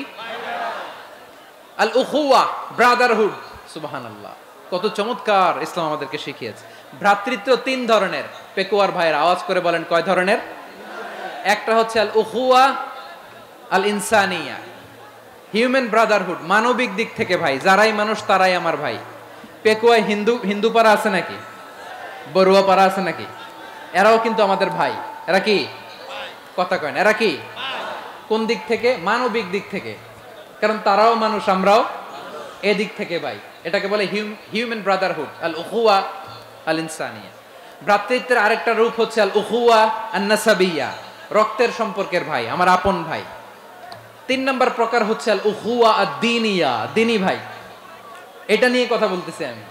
আল উখুয়া, ব্রাদারহুড। সুবহানাল্লাহ, কত চমৎকার ইসলাম আমাদেরকে শিখিয়েছে। ভ্রাতৃত্ব 3 ধরনের। পেকুয়ার ভাইয়ের আওয়াজ করে বলেন, কয় ধরনের? একটা হচ্ছে আল উখুয়া আল ইনসানিয়া, হিউম্যান ব্রাদারহুড, মানবিক দিক থেকে ভাই, যারাই মানুষ তারাই আমার ভাই। পেকুয়ায় হিন্দু পাড়া আছে নাকি? বড়ুয়া পাড়া আছে নাকি? এরাও কিন্তু আমাদের ভাই। এরা কি? কথা কয় না, এরা কি? কোন দিক থেকে? মানবিক দিক থেকে, কারণ তারাও মানুষ, আমরাও এদিক থেকে ভাই। এটাকে বলে হিউম্যান ব্রাদারহুড, আল উখুয়া আল ইনসানিয়া। ভ্রাতৃত্বের আরেকটা রূপ হচ্ছে আল উখুয়া আন নাসাবিয়া, রক্তের সম্পর্কের ভাই, আমার আপন ভাই। 3 নম্বর প্রকার হচ্ছে আল উখুয়া আদ-দীনিয়া, দিনী ভাই। এটা নিয়ে কথা বলতেছি আমি।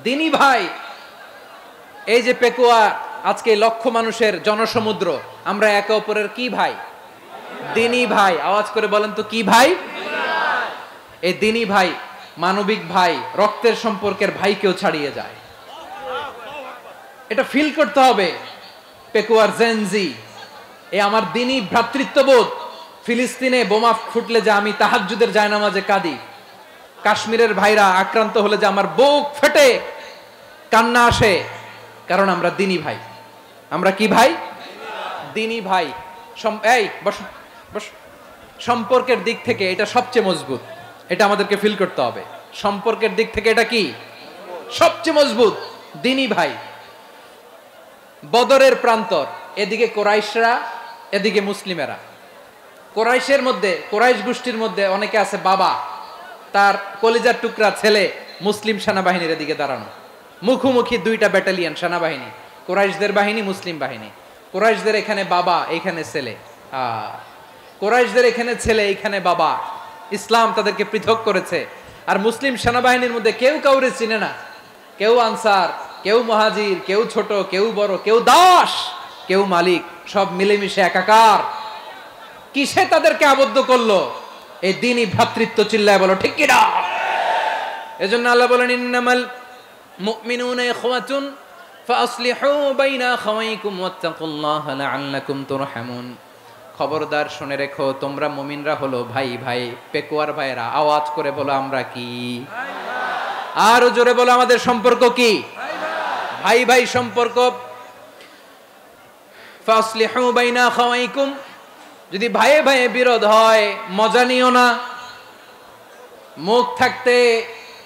দিনী ভাই, এই যে পেকুয়া আজকে লক্ষ মানুষের জনসমুদ্র, আমরা একে অপরের কি ভাই? দিনী ভাই। আওয়াজ করে বলেন তো কি ভাই? এই দিনী ভাই, মানবিক ভাই, রক্তের সম্পর্কের ভাইকেও ছাড়িয়ে যায়। এটা ফিল করতে হবে। পেকুয়ার জেনজি, এ আমার দিনী ভ্রাতৃত্ববোধ। ফিলিস্তিনে বোমা ফুটলে যে আমি তাহাজ্জুদের জায়নামাজে কাঁদি, কাশ্মীরের ভাইরা আক্রান্ত হলে যে আমার বুক ফেটে কান্না আসে, কারণ আমরা দিনী ভাই। আমরা কি ভাই? দিনী ভাই। এই বসো বসো। সম্পর্কের দিক থেকে এটা সবচেয়ে মজবুত, এটা আমাদেরকে ফিল করতে হবে। সম্পর্কের দিক থেকে এটা কি সবচেয়ে মজবুত? দিনী ভাই। বদরের প্রান্তর, এদিকে কোরাইশরা, এদিকে মুসলিমেরা। কোরাইশের মধ্যে, কোরাইশ গোষ্ঠীর মধ্যে অনেকে আছে বাবা, তার কলিজার টুকরা ছেলে মুসলিম সেনাবাহিনীর এদিকে দাঁড়ানো, মুখোমুখি দুইটা ব্যাটালিয়ন সেনাবাহিনী, কোরাইশদের বাহিনী, মুসলিম বাহিনী। কোরাইশদের এখানে বাবা, এইখানে ছেলে। কোরাইশদের এখানে ছেলে, এইখানে বাবা। ইসলাম তাদেরকে পৃথক করেছে। আর মুসলিম সেনাবাহিনীর মধ্যে কেউ কাউরে চিনে না, কেউ আনসার, কেউ মুহাজির, কেউ ছোট, কেউ বড়, কেউ দাস, কেউ মালিক, সব মিলেমিশে একাকার। কিসে তাদেরকে আবদ্ধ করলো? এই দ্বীনি ভ্রাতৃত্ব। চিল্লায় বলো ঠিক কি না? এজন্য আল্লাহ বলেন, ইন্নামাল মুমিনুনা ইখওয়াতুন ফাসলিহু বাইনা আখাওয়াইকুম ওয়াত্তাকুল্লাহা লাআল্লাকুম তুরহামুন। খবরদার শুনে রেখো, তোমরা মুমিনরা হলো ভাই ভাই। পেকুয়ার ভাইরা আওয়াজ করে বলো আমরা কি? আরো জোরে বলো আমাদের সম্পর্ক কি? ভাই ভাই সম্পর্ক। ফাসলিহু বাইনা আখাওয়াইকুম। যদি ভাইয়ে ভাইয়ে বিরোধ হয়, মজা নিও না। মুখ থাকতে,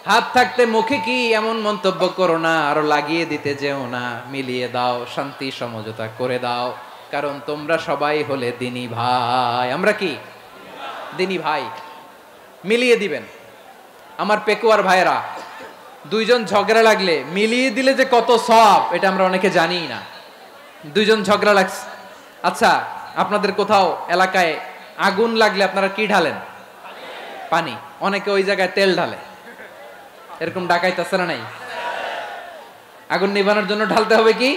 হাত থাকতে মুখে কি এমন মন্তব্য করো না, আরো লাগিয়ে দিতে যেও না। মিলিয়ে দাও, শান্তি সমঝোতা করে দাও, কারণ তোমরা সবাই হলে দিনী ভাই। আমরা কি? দিনী ভাই। মিলিয়ে দিবেন। আমার পেকুয়ার ভাইরা, দুইজন ঝগড়া লাগলে মিলিয়ে দিলে যে কত সওয়াব, এটা আমরা অনেকে জানি না। দুইজন ঝগড়া লাগছে, আচ্ছা আপনাদের কোথাও এলাকায় আগুন লাগলে আপনারা কি ঢালেন? পানি। অনেকে ওই জায়গায় তেল ঢালে। এরকম ডাকাইতেছে না নাই? আগুন নিভানোর জন্য ঢালতে হবে কি?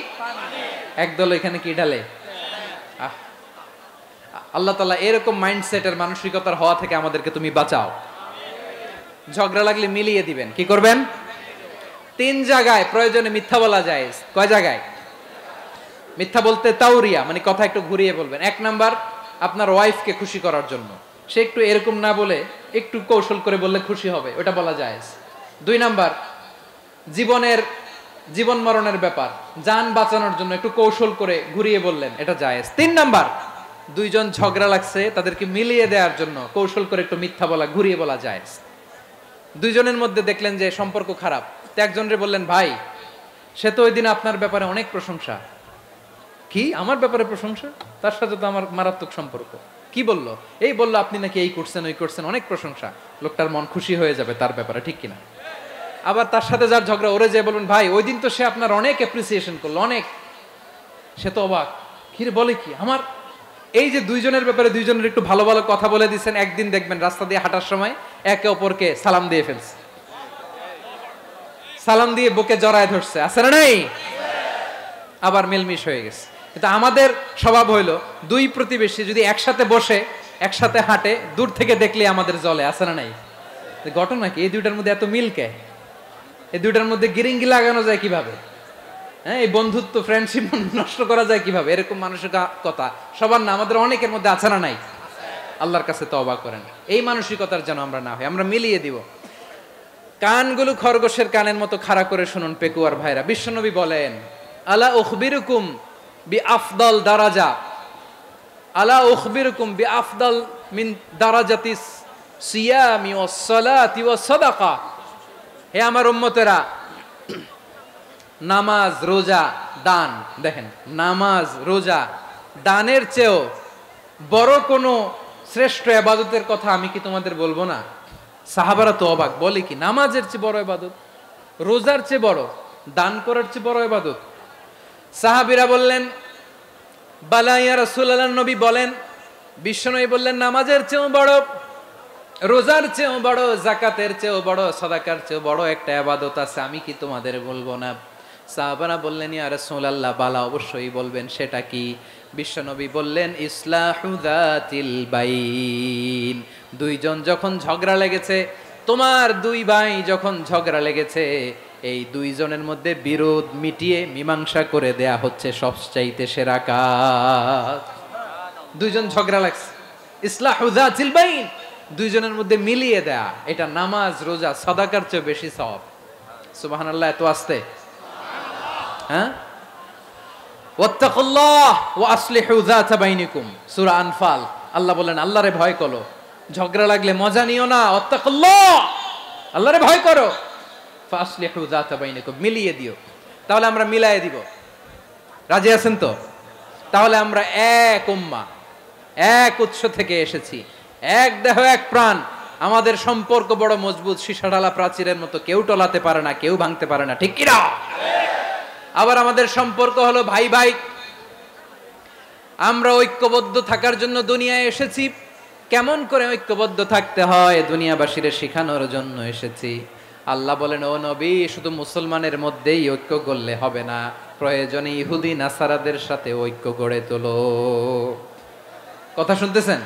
একদল এখানে কি ঢালে? আল্লাহ তাআলা এরকম মাইন্ডসেটের, মানসিকতার হওয়া থেকে আমাদেরকে তুমি বাঁচাও। ঝগড়া লাগলে মিলিয়ে দিবেন। কি করবেন? 3 জায়গায় প্রয়োজনে মিথ্যা বলা যায়। কয় জায়গায় মিথ্যা বলতে? তাওরিয়া, মানে কথা একটু ঘুরিয়ে বলবেন। 1 নাম্বার, আপনার ওয়াইফকে খুশি করার জন্য, সে একটু এরকম না বলে একটু কৌশল করে বললে খুশি হবে, ওটা বলা যায়। 2 নাম্বার, জীবন মরণের ব্যাপার, জান বাঁচানোর জন্য একটু কৌশল করে ঘুরিয়ে বললেন, এটা জায়েজ। 3 নাম্বার, দুইজন ঝগড়া লাগছে, তাদেরকে মিলিয়ে দেওয়ার জন্য কৌশল করে একটু মিথ্যা বলা, ঘুরিয়ে বলা জায়েজ। দুইজনের মধ্যে দেখলেন যে সম্পর্ক খারাপ, তো একজনরে বললেন, ভাই সে তো ওই দিন আপনার ব্যাপারে অনেক প্রশংসা। কি আমার ব্যাপারে প্রশংসা? তার সাথে তো আমার মারাত্মক সম্পর্ক। কি বললো? এই বললো আপনি নাকি এই করছেন, ওই করছেন, অনেক প্রশংসা। লোকটার মন খুশি হয়ে যাবে তার ব্যাপারে, ঠিক কিনা? আবার তার সাথে যার ঝগড়া, ওরে যে বলুন, ভাই ওই দিন তো সে আপনার অনেক অ্যাপ্রিসিয়েশন করলো, অনেক। সে তো অবাক, কিরে বলে কি আমার? এই যে দুইজনের ব্যাপারে দুইজনের একটু ভালো ভালো কথা বলে দিচ্ছেন, একদিন দেখবেন রাস্তা দিয়ে হাঁটার সময় একে অপরকে সালাম দিয়ে ফেলছে, সালাম দিয়ে বুকে জড়ায় ধরছে, আছে না নাই? আবার মিলমিশ হয়ে গেছে। কিন্তু আমাদের স্বভাব হইলো, দুই প্রতিবেশী যদি একসাথে বসে একসাথে হাঁটে, দূর থেকে দেখলে আমাদের জলে, আছে না নাই? ঘটনা কি? এই দুইটার মধ্যে এত মিল কে? এই দুইটার মধ্যে গিরিঙ্গি লাগানো যায় কিভাবে? হ্যাঁ, এই বন্ধুত্ব, ফ্রেন্ডশিপ নষ্ট করা যায় কিভাবে? এরকম মানসিকতা সবার না, আমাদের অনেকের মধ্যে আছে না নাই? আল্লাহর কাছে তওবা করেন, এই মানসিকতার যেন আমরা না হই, আমরা মিলিয়ে দিব। কানগুলো খরগোশের কানের মতো খাড়া করে শুনুন পেকুয়ার ভাইরা। বিশ্বনবী বলেন, আলা উখবিরুকুম বিআফদাল দারাজা, আলা উখবিরুকুম বিআফদাল মিন দারাজাতিস সিয়ামি ওয়াস সালাতি ওয়াস সাদাকা। হে আমার উম্মতেরা, নামাজ, রোজা, দান, দেখেন নামাজ, রোজা, দানের চেয়েও বড় কোনো শ্রেষ্ঠ ইবাদতের কথা আমি কি তোমাদের বলবো না? সাহাবারা তো অবাক, বলে কি নামাজের চেয়ে বড় ইবাদত, রোজার চেয়ে বড়, দান করার চেয়ে বড় ইবাদত? সাহাবীরা বললেন, বালা ইয়া রাসূলুল্লাহ। নবী বলেন, বিশ্বনবী বললেন, নামাজের চেয়েও বড়, রোজার চেয়েও বড়, যাকাতের চেয়েও বড়, সাদাকার চেয়েও বড় একটা ইবাদত আছে, আমি কি তোমাদের বলবো না? সাহাবারা বললেন, ইয়া রাসূলুল্লাহ, বালা, অবশ্যই বলবেন, সেটা কি? বিশ্বনবী বললেন, ইসলাহু যাতিল বাইন। দুইজন যখন ঝগড়া লেগেছে, তোমার দুই ভাই যখন ঝগড়া লেগেছে, এই দুইজনের মধ্যে বিরোধ মিটিয়ে মীমাংসা করে দেয়া হচ্ছে সবচাইতে সেরা কাজ। দুইজন ঝগড়া লাগছে, ইসলাহু যাতিল বাইন, দুইজনের মধ্যে মিলিয়ে দেয়া, এটা নামাজ রোজা সাদাকার চেয়ে বেশি সওয়াব। সুবহানাল্লাহ, এত আস্তে, হ্যাঁ। ওয়াত্তাকুল্লাহ ওয়া আসলিহু যাতা বাইনিকুম, সূরা আনফাল। আল্লাহ বলেন আল্লাহরে ভয় করো, ঝগড়া লাগলে মজা নিও না, ওয়াত্তাকুল্লাহ, আল্লাহরে ভয় করো, ফাসলিহু যাতা বাইনিকুম, মিলিয়ে দিও। তাহলে আমরা মিলায়ে দিব, রাজি আছেন তো? তাহলে আমরা এক উম্মাহ, এক উৎস থেকে এসেছি, এক দেহ এক প্রাণ, আমাদের সম্পর্ক বড় মজবুত, সীসাঢালা প্রাচীরের মতো, কেউ টলাতে পারে না, কেউ ভাঙতে পারে না, ঠিক কি না? আবার আমাদের সম্পর্ক হলো ভাই ভাই, আমরা ঐক্যবদ্ধ থাকার জন্য দুনিয়ায় এসেছি। কেমন করে ঐক্যবদ্ধ থাকতে হয় দুনিয়াবাসীরে শেখানোর জন্য এসেছি। আল্লাহ বলেন, ও নবী, শুধু মুসলমানের মধ্যেই ঐক্য গড়লে হবে না, প্রয়োজনে ইহুদি নাসারাদের সাথে ঐক্য গড়ে তোলো। কথা শুনতেছেন?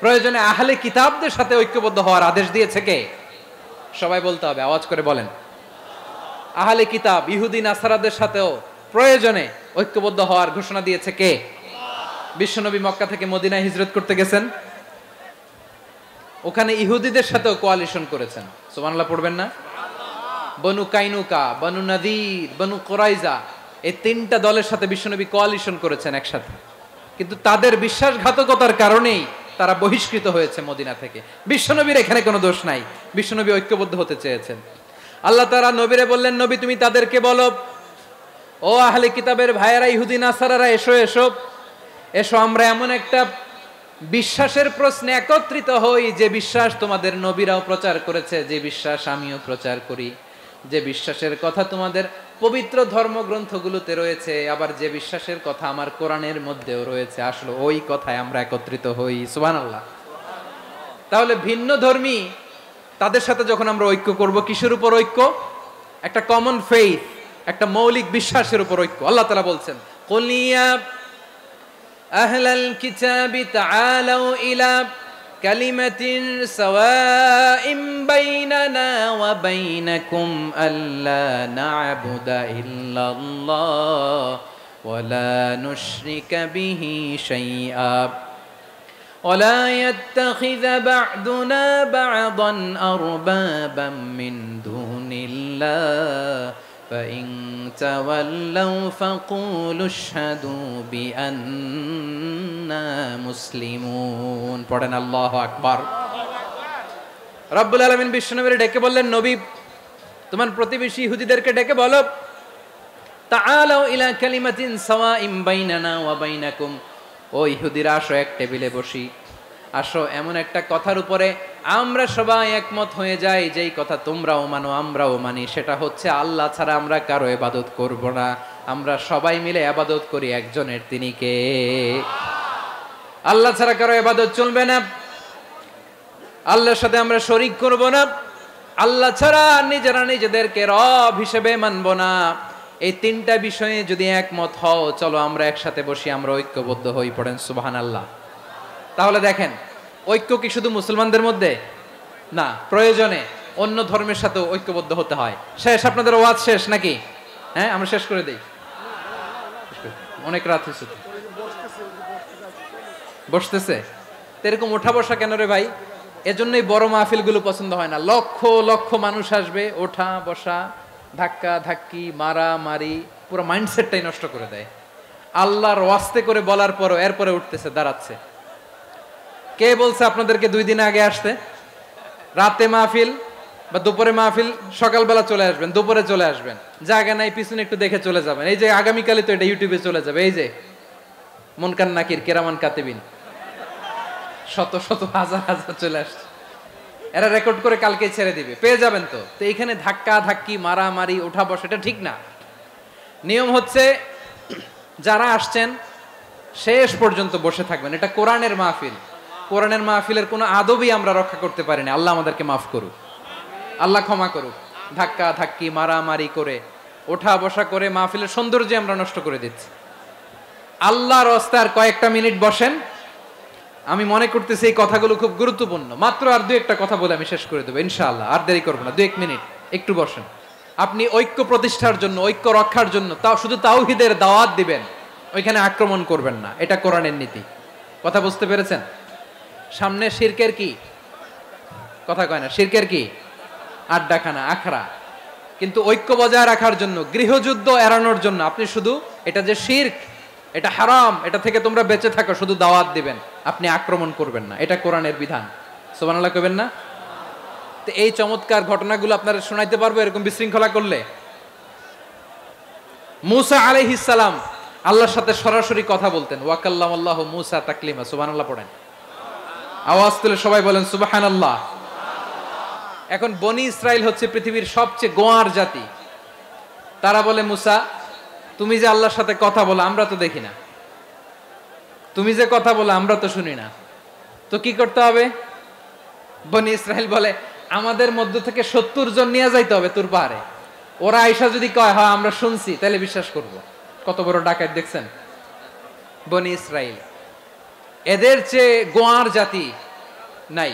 প্রয়োজনে আহলে কিতাবদের সাথে ঐক্যবদ্ধ হওয়ার আদেশ দিয়েছে কে? সবাই বলতে হবে, আওয়াজ করে বলেন। আহলে কিতাব ইহুদি নাসারাদের সাথেও প্রয়োজনে ঐক্যবদ্ধ হওয়ার ঘোষণা দিয়েছে কে? বিশ্বনবী মক্কা থেকে মদিনায় হিজরত করতে গেছেন, ওখানে ইহুদিদের সাথেও কোয়ালিশন করেছেন। সুবহানাল্লাহ পড়বেন না? বনু কাইনুকা, বনু নাদির, বনু কুরাইজা, এই তিনটা দলের সাথে বিশ্বনবী কোয়ালিশন করেছেন একসাথে। কিন্তু তাদের বিশ্বাসঘাতকতার কারণেই তারা বহিষ্কৃত হয়েছে মদিনা থেকে। বিশ্বনবীর এখানে কোনো দোষ নাই, বিশ্বনবী ঐক্যবদ্ধ হতে চেয়েছেন। আল্লাহ তাআলা নবীরে বললেন, নবী তুমি তাদেরকে বলো, ও আহলে কিতাবের ভাইয়েরা, ইহুদি নাসারারা, এসো এসো এসো, আমরা এমন একটা বিশ্বাসের প্রশ্নে একত্রিত হই, যে বিশ্বাস তোমাদের নবীরাও প্রচার করেছে, যে বিশ্বাস আমিও প্রচার করি, যে বিশ্বাসের কথা তোমাদের পবিত্র ধর্মগ্রন্থগুলোতে রয়েছে, আবার যে বিশ্বাসের কথা আমার কোরআনের মধ্যেও রয়েছে, আসলে ওই কথায় আমরা একত্রিত হই। সুবহানাল্লাহ। তাহলে ভিন্ন ধর্মী তাদের সাথে যখন আমরা ঐক্য করব, কিসের উপর ঐক্য? একটা কমন ফেইথ, একটা মৌলিক বিশ্বাসের উপর ঐক্য। আল্লাহ তাআলা বলছেন, কুল ইয়া আহলাল কিতাবি তাআলাউ ইলা কালিমাতিন সাওয়াইম বাইনানা ওয়া বাইনাকুম আল্লা না'বুদা ইল্লাল্লাহ ওয়া লা নুশরিকা বিহি শাইআ ولا يتخذ بعضنا بعضا أربابا من دون الله فإن تولوا فقولوا اشهدوا بأننا مسلمون। পড়েন আল্লাহু আকবার। রব্বুল আলামিন বিশ্বনবীকে ডেকে বললেন, নবী তোমার প্রতিবেশী ইহুদিদেরকে ডেকে বলো, তাআলাউ ইলা কালিমাতিন সাওয়াইম বাইনানা ওয়া বাইনাকুম, ও ইহুদিরা আসো, এক টেবিলে বসি, আসো এমন একটা কথার উপরে আমরা সবাই একমত হয়ে যাই, যেই কথা তোমরাও মানো আমরাও মানি, সেটা হচ্ছে আল্লাহ ছাড়া আমরা কারো ইবাদত করব না, আমরা সবাই মিলে ইবাদত করি একজনের, তিনি কে? আল্লাহ ছাড়া কারো ইবাদত চলবে না, আল্লাহর সাথে আমরা শরীক করব না, আল্লাহ ছাড়া নিজেরা নিজেদেরকে রব হিসেবে মানব না। এই তিনটা বিষয়ে যদি একমত হও, চলো আমরা একসাথে বসি, আমরা ঐক্যবদ্ধ হই। পড়েন সুবহানাল্লাহ। তাহলে দেখেন, ঐক্য কি শুধু মুসলমানদের মধ্যে না, প্রয়োজনে অন্য ধর্মের সাথে ঐক্যবদ্ধ হতে হয়। শেষ? আপনাদের ওয়াজ শেষ নাকি? হ্যাঁ, আমরা শেষ করে দেই, অনেক রাত হয়েছে। বসতেছে এরকম ওঠা বসা কেন রে ভাই? এজন্যই বড় মাহফিল গুলো পছন্দ হয় না। লক্ষ লক্ষ মানুষ আসবে, ওঠা বসা, ধাক্কা ধাক্কি, মারা মারি, পুরো মাইন্ডসেটটাই নষ্ট করে দেয়। আল্লাহর ওয়াস্তে করে বলার পরও এরপরে উঠতেছে, দাঁড়াচ্ছে। কে বলছে আপনাদেরকে 2 দিন আগে আসতে? রাতে মাহফিল বা দুপুরে মাহফিল, সকালবেলা চলে আসবেন, দুপুরে চলে আসবেন, জায়গা নাই পিছনে একটু দেখে চলে যাবেন। এই যে আগামীকালই তো এটা ইউটিউবে চলে যাবে, এই যে মুনকার নাকির কেরামান কাতিবিন, শত শত হাজার হাজার চলে আসছে, এরা রেকর্ড করে কালকে ছেড়ে দিবে, পেয়ে যাবেন। তো এইখানে ধাক্কা ধাক্কি, মারামারি, ওঠা বসা, এটা ঠিক না। নিয়ম হচ্ছে যারা আসছেন শেষ পর্যন্ত বসে থাকবেন। এটা কোরআনের মাহফিল, কোরআনের মাহফিলের কোনো আদবই আমরা রক্ষা করতে পারিনি। আল্লাহ আমাদেরকে মাফ করুক, আল্লাহ ক্ষমা করুক। ধাক্কা ধাক্কি, মারামারি করে, ওঠা বসা করে মাহফিলের সৌন্দর্য আমরা নষ্ট করে দিচ্ছি। আল্লাহর রাস্তায় আর কয়েকটা মিনিট বসেন, আমি মনে করতেছি এই কথাগুলো খুব গুরুত্বপূর্ণ। মাত্র আর দু একটা কথা বলে আমি শেষ করে দেবো ইনশাআল্লাহ, আর দেরি করবো না, 2-1 মিনিট একটু বসেন। আপনি ঐক্য প্রতিষ্ঠার জন্য, ঐক্য রক্ষার জন্য তাও শুধু তাওহীদের দাওয়াত দিবেন, ওইখানে আক্রমণ করবেন না, এটা কোরআনের নীতি। কথা বুঝতে পেরেছেন? সামনে শিরকের কি কথা কয় না, শিরকের কি আড্ডাখানা, আখড়া। কিন্তু ঐক্য বজায় রাখার জন্য, গৃহযুদ্ধ এড়ানোর জন্য আপনি শুধু এটা যে শিরক, এটা হারাম, এটা থেকে তোমরা বেঁচে থাকো, শুধু দাওয়াত দিবেন, আপনি আক্রমণ করবেন না। এটা কোরআনের বিধান। সুবহানাল্লাহ কইবেন না? তো এই চমৎকার ঘটনাগুলো আপনারা শোনাইতে পারবো এরকম বিশৃঙ্খলা করলে? মূসা আলাইহিস সালাম আল্লাহর সাথে সরাসরি কথা বলতেন। ওয়াকাল্লামাল্লাহু মূসা তাকলিমা। সুবহানাল্লাহ পড়েন, আওয়াজ তুলে সবাই বলেন সুবহানাল্লাহ। এখন বনি ইসরাইল হচ্ছে পৃথিবীর সবচেয়ে গোয়ার জাতি। তারা বলে, মূসা তুমি যে আল্লাহর সাথে কথা বলো আমরা তো দেখি না, তুমি যে কথা বলো আমরা তো শুনি না, তো কি করতে হবে? বনি ইসরাইল বলে, আমাদের মধ্য থেকে 70 জন নিয়ে যাইতে হবে তোর পাহাড়ে। ওরা আয়সা যদি কয় হ্যাঁ আমরা শুনছি, তাহলে বিশ্বাস করব। কত বড় ডাকাত দেখছেন বনি ইসরাইল। এদের চেয়ে গোয়ার জাতি নাই।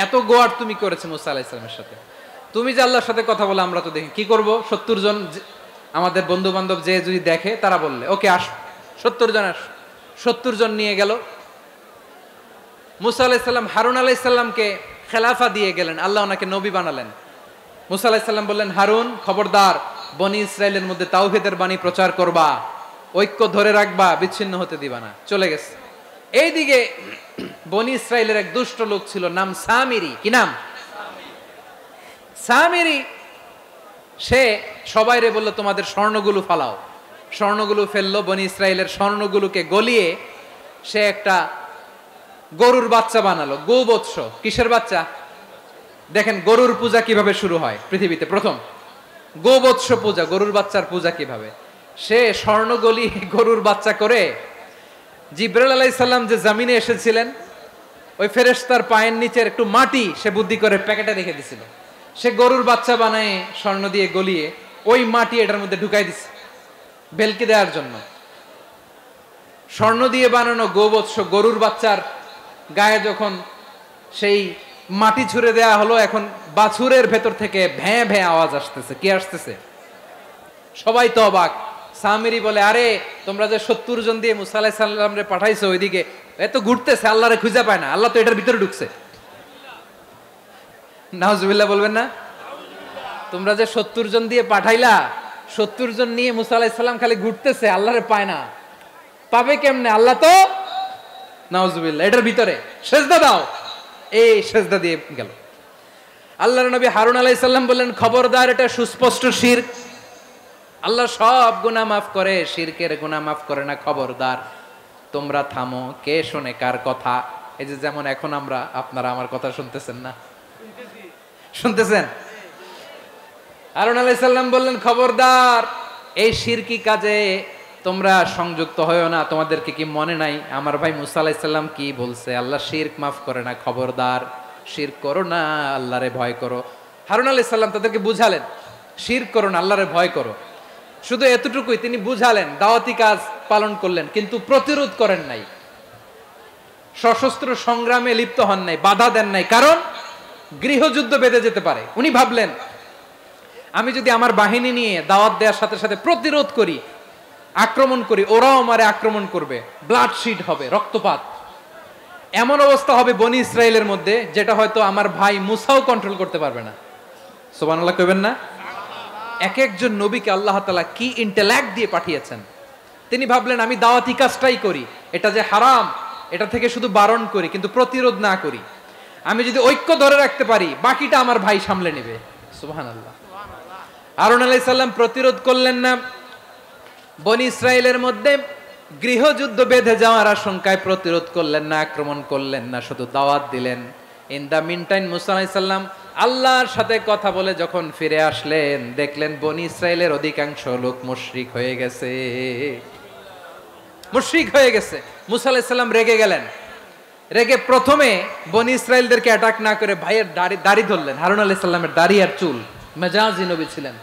এত গোয়ার তুমি করেছে মুসা আলাইহিস সালামের সাথে। তুমি যে আল্লাহর সাথে কথা বলে আমরা তো দেখি, কি করব? 70 জন আমাদের বন্ধু বান্ধব যে যদি দেখে, তারা বললে ওকে আস, 70 জন আস। 70 জন নিয়ে গেল। মুসা আলাইহিস সালাম হারুন আলাইহিস সালামকে খেলাফা দিয়ে গেলেন, আল্লাহ ওনাকে নবী বানালেন। মুসা আলাইহিস সালাম বললেন, হারুন খবরদার, বনি ইসরাইলের মধ্যে তাওহীদের বাণী প্রচার করবা, ঐক্য ধরে রাখবা, বিচ্ছিন্ন হতে দিবা না। চলে গেছে। এইদিকে বনি ইসরাইলের এক দুষ্ট লোক ছিল, নাম সামিরি। কি নাম? সামিরি। সে সবাইরে বলল তোমাদের স্বর্ণগুলো ফালাও। স্বর্ণগুলো ফেললো। বনি ইসরাইলের স্বর্ণগুলোকে গলিয়ে সে একটা গরুর বাচ্চা বানালো। গোবৎস। কিসের বাচ্চা? দেখেন গরুর পূজা কিভাবে শুরু হয় পৃথিবীতে প্রথম। গোবৎস পূজা, গরুর বাচ্চার পূজা কিভাবে। সে স্বর্ণ গলি গরুর বাচ্চা করে জিবরাইল আলাইহিস সালাম যে জমিনে এসেছিলেন, ওই ফেরেশতার পায়ের নিচের একটু মাটি সে বুদ্ধি করে প্যাকেটে রেখে দিছিল। সে গরুর বাচ্চা বানায় স্বর্ণ দিয়ে গলিয়ে ওই মাটি এটার মধ্যে ঢুকাই দিছে বেলকি দেওয়ার জন্য। স্বর্ণ দিয়ে বানানো গোবৎস গরুর বাচ্চার গায়ে যখন সেই মাটি ছুঁড়ে দেয়া হলো, এখন বাছুরের ভেতর থেকে ভ্যাঁ ভ্যাঁ আওয়াজ আসতেছে। কি আসতেছে? সবাই তো অবাক। সামিরি বলে, আরে তোমরা যে 70 জন দিয়ে মুসা আলাইহিস সালামরে পাঠাইছো, ওইদিকে এত ঘুরতেছে, আল্লাহরে খুঁজে পায় না, আল্লাহ তো এটার ভিতরে ঢুকছে। নাউজুবিল্লাহ বলবেন না? তোমরা যে 70 জন দিয়ে পাঠাইলা, 70 জন নিয়ে মুসা আলাইহিস সালাম খালি ঘুরতেছে, আল্লাহরে পায় না। পাবে কেমনে? আল্লাহ তো নাউজুবিল্লাহ এটার ভিতরে। সেজদা দাও। এই সেজদা দিয়ে গেল। আল্লাহর নবী হারুন আলাইহিস সালাম বললেন, খবরদার, এটা সুস্পষ্ট শিরক। আল্লাহ সব গুনাহ মাফ করে, শিরকের গুনাহ মাফ করে না। খবরদার, তোমরা থামো। কে শোনে কার কথা? এই যে যেমন এখন আমরা, আপনারা আমার কথা শুনতেছেন না? শুনতেছেন? হারুন আলাইহিস সালাম বললেন, খবরদার, এই শিরকি কাজে তোমরা সংযুক্ত হয়ো না। তোমাদেরকে কি মনে নাই আমার ভাই মুসা আলাইহিস সালাম কি বলছে? আল্লাহ শিরক মাফ করে না। খবরদার, শিরক করো না, আল্লাহরে ভয় করো। হারুন আলাইহিস সালাম তাদেরকে বুঝালেন, শিরক করো না, আল্লাহরে ভয় করো। শুধু এতটুকুই তিনি বুঝালেন, দাওয়াতি কাজ পালন করলেন, কিন্তু প্রতিরোধ করেন নাই, সশস্ত্র সংগ্রামে লিপ্ত হন নাই, বাধা দেন নাই। কারণ গৃহযুদ্ধ বেঁধে যেতে পারে। উনি ভাবলেন, আমি যদি আমার বাহিনী নিয়ে দাওয়াত দেওয়ার সাথে সাথে প্রতিরোধ করি, আক্রমণ করি, ওরাও আমারে আক্রমণ করবে, ব্লাডশিড হবে, রক্তপাত। এমন অবস্থা হবে বনি ইসরাইলের মধ্যে, যেটা হয়তো আমার ভাই মুসাও কন্ট্রোল করতে পারবে না। সুবহানাল্লাহ কইবেন না? এক একজন নবীকে আল্লাহ তাআলা কি ইন্টেলেক্ট দিয়ে পাঠিয়েছেন। তিনি ভাবলেন, আমি দাওয়াতি কাজটাই করি, এটা যে হারাম এটা থেকে শুধু বারণ করি, কিন্তু প্রতিরোধ না করি। আমি যদি ঐক্য ধরে রাখতে পারি, বাকিটা আমার ভাই সামলে নেবে। সুবহানাল্লাহ। হারুন আলাইহিস সালাম প্রতিরোধ করলেন না। বনি ইসরাইলের মধ্যে গৃহযুদ্ধ বেঁধে যাওয়ার আশঙ্কায় প্রতিরোধ করলেন না, আক্রমণ করলেন না, শুধু দাওয়াত দিলেন। ইন দা মিন টাইম মুসা আলাইহিস সালাম আল্লাহর সাথে কথা বলে যখন ফিরে আসলেন, দেখলেন বনি ইসরাইলের অধিকাংশ লোক মুশরিক হয়ে গেছে। মুশরিক হয়ে গেছে। মুসা আলাইহিস সালাম রেগে গেলেন। রেগে প্রথমে বনি ইসরাইলদেরকে অ্যাটাক না করে ভাইয়ের দাড়ি ধরলেন। হারুন আলাইহিস সালামের দাড়ি আর চুল। মেজাজি নবী ছিলেন।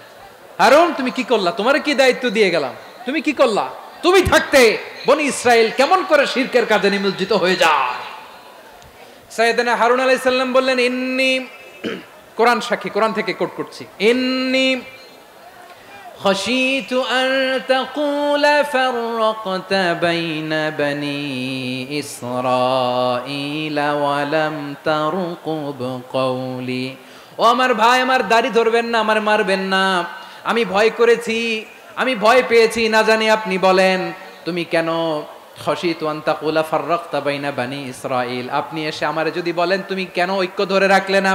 হারুন, তুমি কি করলা? তোমার কি দায়িত্ব দিয়ে গেলাম, তুমি কি করলা? তুমি থাকতে বনি ইসরাইল কেমন করে শিরকের কাজে নিমজ্জিত হয়ে যায়? সাইয়েদনা হারুন আলাইহিস সালাম বললেন, ইন্নী, কোরআন সাক্ষী, কোরআন থেকে কোট করছি, ইন্নী خشيت أن تقول فرقت بين بني إسرائيل ولم ترقب قولي। ও আমার ভাই, আমার দাড়ি ধরবেন না, আমার মারবেন না, আমি ভয় করেছি, আমি ভয় পেয়েছি, না জানি আপনি বলেন তুমি কেন খশিতু আন তাকুলা ফাররাকতা বাইনা বানি ইসরাইল, আপনি এসে আমারে যদি বলেন তুমি কেন ঐক্য ধরে রাখলে না,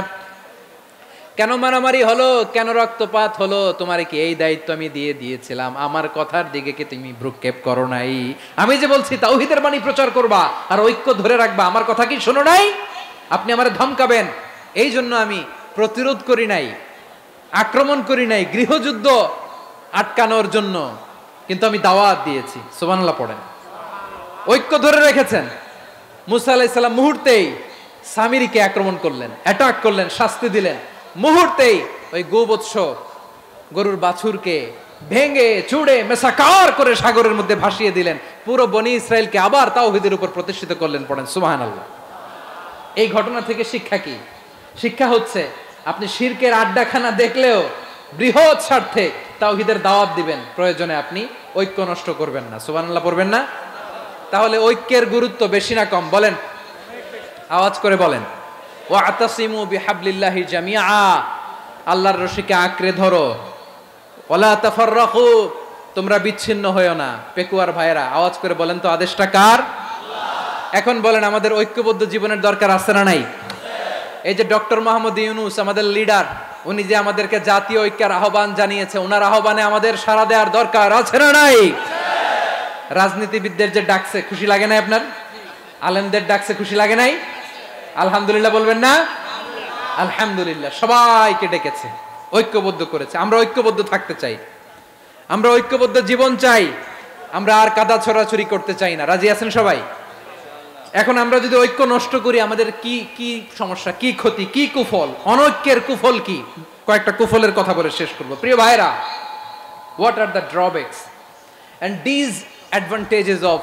কেন মারামারি হলো, কেন রক্তপাত হলো, তোমার কি এই দায়িত্ব আমি দিয়ে দিয়েছিলাম, আমার কথার দিকে কি তুমি ভ্রুক্ষেপ করো নাই? আমি যে বলছি তাওহীদের বাণী প্রচার করবা আর ঐক্য ধরে রাখবা, আমার কথা কি শোনো নাই? আপনি আমারে ধমকাবেন, এই জন্য আমি প্রতিরোধ করি নাই, আক্রমণ করি নাই, গৃহযুদ্ধ আটকানোর জন্য, কিন্তু আমি দাওয়াত দিয়েছি। সুবহানাল্লাহ পড়েন। ঐক্য ধরে রেখেছেন। মুসা আলাইহিস সালাম মুহূর্তেই সামিরীকে আক্রমণ করলেন, অ্যাটাক করলেন, শাস্তি দিলেন। মুহূর্তেই ওই গোবৎস গরুর বাছুরকে ভেঙে চুড়ে মেসাকার করে সাগরের মধ্যে ভাসিয়ে দিলেন। পুরো বনি ইসরায়েলকে আবার তাওহীদের উপর প্রতিষ্ঠিত করলেন। পড়েন সুবহানাল্লাহ। এই ঘটনা থেকে শিক্ষা কি? শিক্ষা হচ্ছে আপনি শিরকের আড্ডাখানা দেখলেও বৃহৎ স্বার্থে তাওহীদের দাওয়াত দিবেন, প্রয়োজনে আপনি ঐক্য নষ্ট করবেন না। সুবহানাল্লাহ পড়বেন না? তাহলে ঐক্যের গুরুত্ব বেশি না কম? বলেন, আওয়াজ করে বলেন। ওয়াতাসিমু বিহাবলিল্লাহি জামিআ, আল্লাহর রশিকে আঁকড়ে ধরো। ওয়ালা তাফাররাকু, তোমরা বিচ্ছিন্ন হয়ো না। পেকুয়ার ভাইরা আওয়াজ করে বলেন তো, আদেশটা কার? আল্লাহ। এখন বলেন, আমাদের ঐক্যবদ্ধ জীবনের দরকার আছে না নাই? এই যে ডক্টর মোহাম্মদ ইউনূস আমাদের লিডার, উনি যে আমাদেরকে জাতীয় ঐক্যের আহ্বান জানিয়েছে, ওনার আহ্বানে আমাদের সাড়া দেওয়ার দরকার আছে না নাই? রাজনীতিবিদদের যে ডাকছে, খুশি লাগে নাই আপনার? আলেমদের ডাকছে, খুশি লাগে নাই? আলহামদুলিল্লাহ বলবেন না? আলহামদুলিল্লাহ। সবাইকে ডেকেছে, ঐক্যবদ্ধ করেছে। আমরা ঐক্যবদ্ধ থাকতে চাই, আমরা ঐক্যবদ্ধ জীবন চাই, আমরা আর কাদা ছড়াছড়ি করতে চাই না। রাজি আছেন সবাই? এখন আমরা যদি ঐক্য নষ্ট করি, আমাদের কি কি সমস্যা, কি ক্ষতি, কি কুফল? অনৈক্যের কুফল কি? কয়েকটা কুফলের কথা বলে শেষ করব। প্রিয় ভাইরা, what are the drawbacks and disadvantages of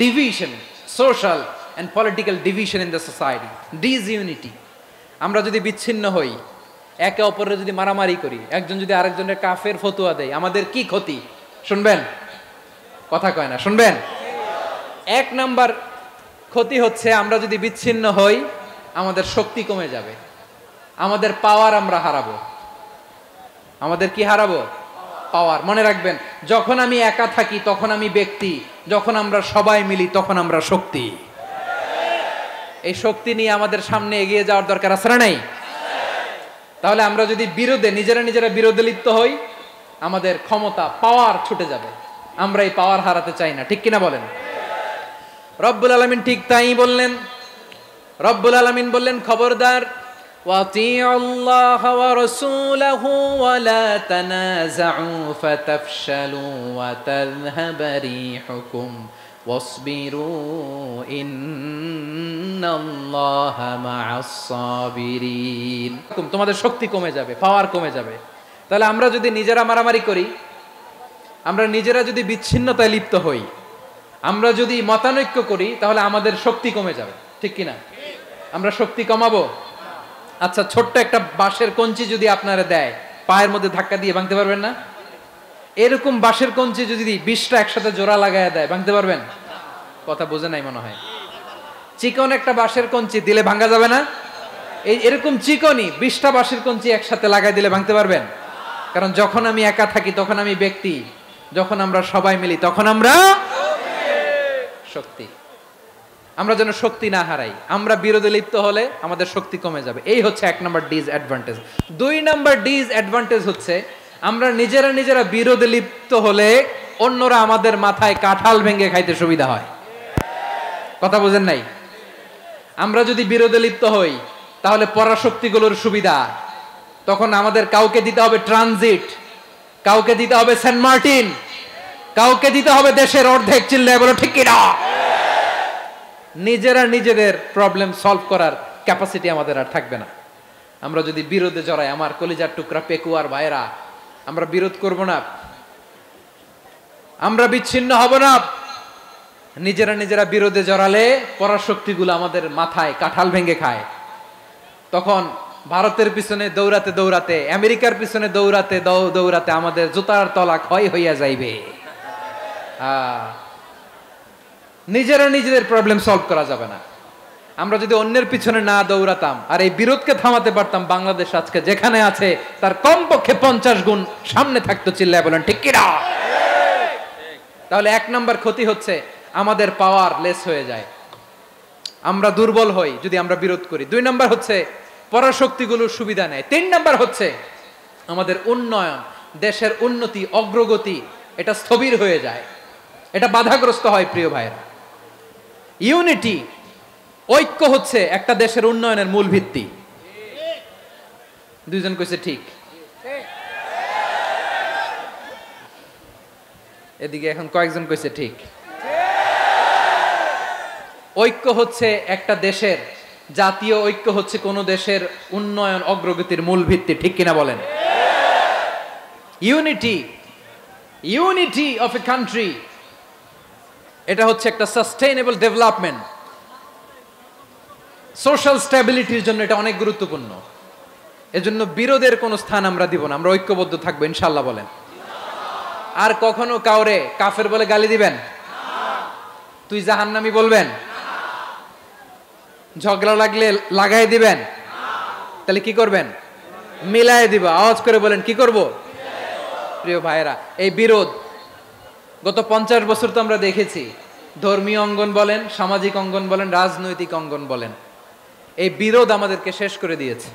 division, social and political division in the society, disunity? আমরা যদি বিচ্ছিন্ন হই, একে অপরের যদি মারামারি করি, একজন যদি আরেকজনের কাফের ফতোয়া দেয়, আমাদের কি ক্ষতি? শুনবেন? কথা কয় না, শুনবেন? এক নাম্বার ক্ষতি হচ্ছে, আমরা যদি বিচ্ছিন্ন হই, আমাদের শক্তি কমে যাবে, আমাদের পাওয়ার আমরা হারাবো। আমাদের কি হারাবো? পাওয়ার। মনে রাখবেন, যখন আমি একা থাকি তখন আমি ব্যক্তি, যখন আমরা সবাই মিলি তখন আমরা শক্তি। এই শক্তি নিয়ে আমাদের সামনে এগিয়ে যাওয়ার দরকার আছে না নাই? তাহলে আমরা যদি বিরোধে, নিজেরা নিজেরা বিরোধে লিপ্ত হই, আমাদের ক্ষমতা, পাওয়ার ছুটে যাবে। আমরা এই পাওয়ার হারাতে চাই না, ঠিক কিনা বলেন? রব্বুল আলামিন ঠিক তাই বললেন। রব্বুল আলামিন বললেন, খবরদার, وَأَطِيعُوا اللَّهَ وَرَسُولَهُ وَلَا تَنَازَعُوا فَتَفْشَلُوا وَتَذْهَبَ رِيحُكُمْ وَاصْبِرُوا إِنَّ اللَّهَ مَعَ الصَّابِرِينَ। তোমাদের শক্তি কমে যাবে, পাওয়ার কমে যাবে। তাহলে আমরা যদি নিজেরা মারামারি করি, আমরা নিজেরা যদি বিচ্ছিন্নতায় লিপ্ত হই, আমরা যদি মতানৈক্য করি, তাহলে আমাদের শক্তি কমে যাবে, ঠিক কিনা? আমরা শক্তি কমাবো। আচ্ছা, ছোট্ট একটা বাঁশের কঞ্চি যদি আপনারা দেয়, পায়ের মধ্যে ধাক্কা দিয়ে ভাঙতে পারবেন না? এরকম বাঁশের কঞ্চি যদি 20টা একসাথে জোড়া লাগায় দেয়, ভাঙতে পারবেন? কথা বোঝে নাই মনে হয়। চিকন একটা বাঁশের কঞ্চি দিলে ভাঙা যাবে না? এরকম চিকনই 20টা বাঁশের কঞ্চি একসাথে লাগাই দিলে ভাঙতে পারবেন? কারণ যখন আমি একা থাকি তখন আমি ব্যক্তি, যখন আমরা সবাই মিলি তখন আমরা শক্তি। আমরা যেন শক্তি না হারাই। আমরা বিরোধে লিপ্ত হলে আমাদের শক্তি কমে যাবে। এই হচ্ছে 1 নাম্বার ডিসঅ্যাডভান্টেজ। 2 নাম্বার ডিসঅ্যাডভান্টেজ হচ্ছে, আমরা নিজেরা নিজেরা বিরোধে লিপ্ত হলে অন্যরা আমাদের মাথায় কাঁঠাল ভেঙে খাইতে সুবিধা হয়। কথা বোঝেন নাই? আমরা যদি বিরোধে লিপ্ত হই, তাহলে পরাশক্তিগুলোর সুবিধা, তখন আমাদের কাউকে দিতে হবে ট্রানজিট, কাউকে দিতে হবে সেন্ট মার্টিন, কাউকে দিতে হবে দেশের অর্ধেক। চিল্লায় বলো ঠিক কিনা? নিজেরা নিজেদের প্রবলেম সলভ করার ক্যাপাসিটি আমাদের আর থাকবে না। আমরা যদি বিরোধে জড়াই, আমার কলিজার টুকরা পেকুয়ার ভাইরা, আমরা বিরোধ করব না, আমরা বিচ্ছিন্ন হব না, নিজেরা নিজেরা বিরোধে জড়ালে পরাশক্তিগুলো আমাদের মাথায় কাঁঠাল ভেঙে খায়। তখন ভারতের পিছনে দৌড়াতে দৌড়াতে, আমেরিকার পিছনে দৌড়াতে দৌড়াতে আমাদের জুতার তলা ক্ষয় হইয়া যাইবে। নিজেরা নিজেদের প্রবলেম সলভ করা যাবে না। আমরা যদি অন্যের পিছনে না দৌড়াতাম আর এই বিরোধকে থামাতে পারতাম, বাংলাদেশ আজকে যেখানে আছে তার কমপক্ষে 50 গুণ সামনে থাকতো। চিল্লায় বলেন ঠিক কিনা? তাহলে 1 নাম্বার ক্ষতি হচ্ছে আমাদের পাওয়ার লেস হয়ে যায়, আমরা দুর্বল হই যদি আমরা বিরোধ করি। 2 নাম্বার হচ্ছে পরাশক্তিগুলোর সুবিধা নেয়। 3 নাম্বার হচ্ছে আমাদের উন্নয়ন, দেশের উন্নতি, অগ্রগতি এটা স্থবির হয়ে যায়, এটা বাধাগ্রস্ত হয়। প্রিয় ভাইয়েরা, ইউনিটি, ঐক্য হচ্ছে একটা দেশের উন্নয়নের মূল ভিত্তি। দুইজন কইছে ঠিক। এদিকে এখন কয়েকজন কইছে ঠিক। ঐক্য হচ্ছে একটা দেশের, জাতীয় ঐক্য হচ্ছে কোন দেশের উন্নয়ন অগ্রগতির মূল ভিত্তি। ঠিক কিনা বলেন? Unity, unity of a country, এটা হচ্ছে একটা সাস্টেইনেবল ডেভেলপমেন্ট, সোশ্যাল স্ট্যাবিলিটির জন্য এটা অনেক গুরুত্বপূর্ণ। এজন্য বিরোধের কোনো স্থান আমরা দিব না, আমরা ঐক্যবদ্ধ থাকবো ইনশাআল্লাহ। বলেন। আর কখনো কাউরে কাফের বলে গালি দিবেন? তুই জাহান্নামী বলবেন? ঝগড়া লাগলে লাগাই দিবেন? তাহলে কি করবেন? মিলায় দিব। আওয়াজ করে বলেন, কি করব? প্রিয় ভাইয়েরা, এই বিরোধ গত 50 বছর তো আমরা দেখেছি। ধর্মীয় অঙ্গন বলেন, সামাজিক অঙ্গন বলেন, রাজনৈতিক অঙ্গন বলেন, এই বিরোধ আমাদেরকে শেষ করে দিয়েছে।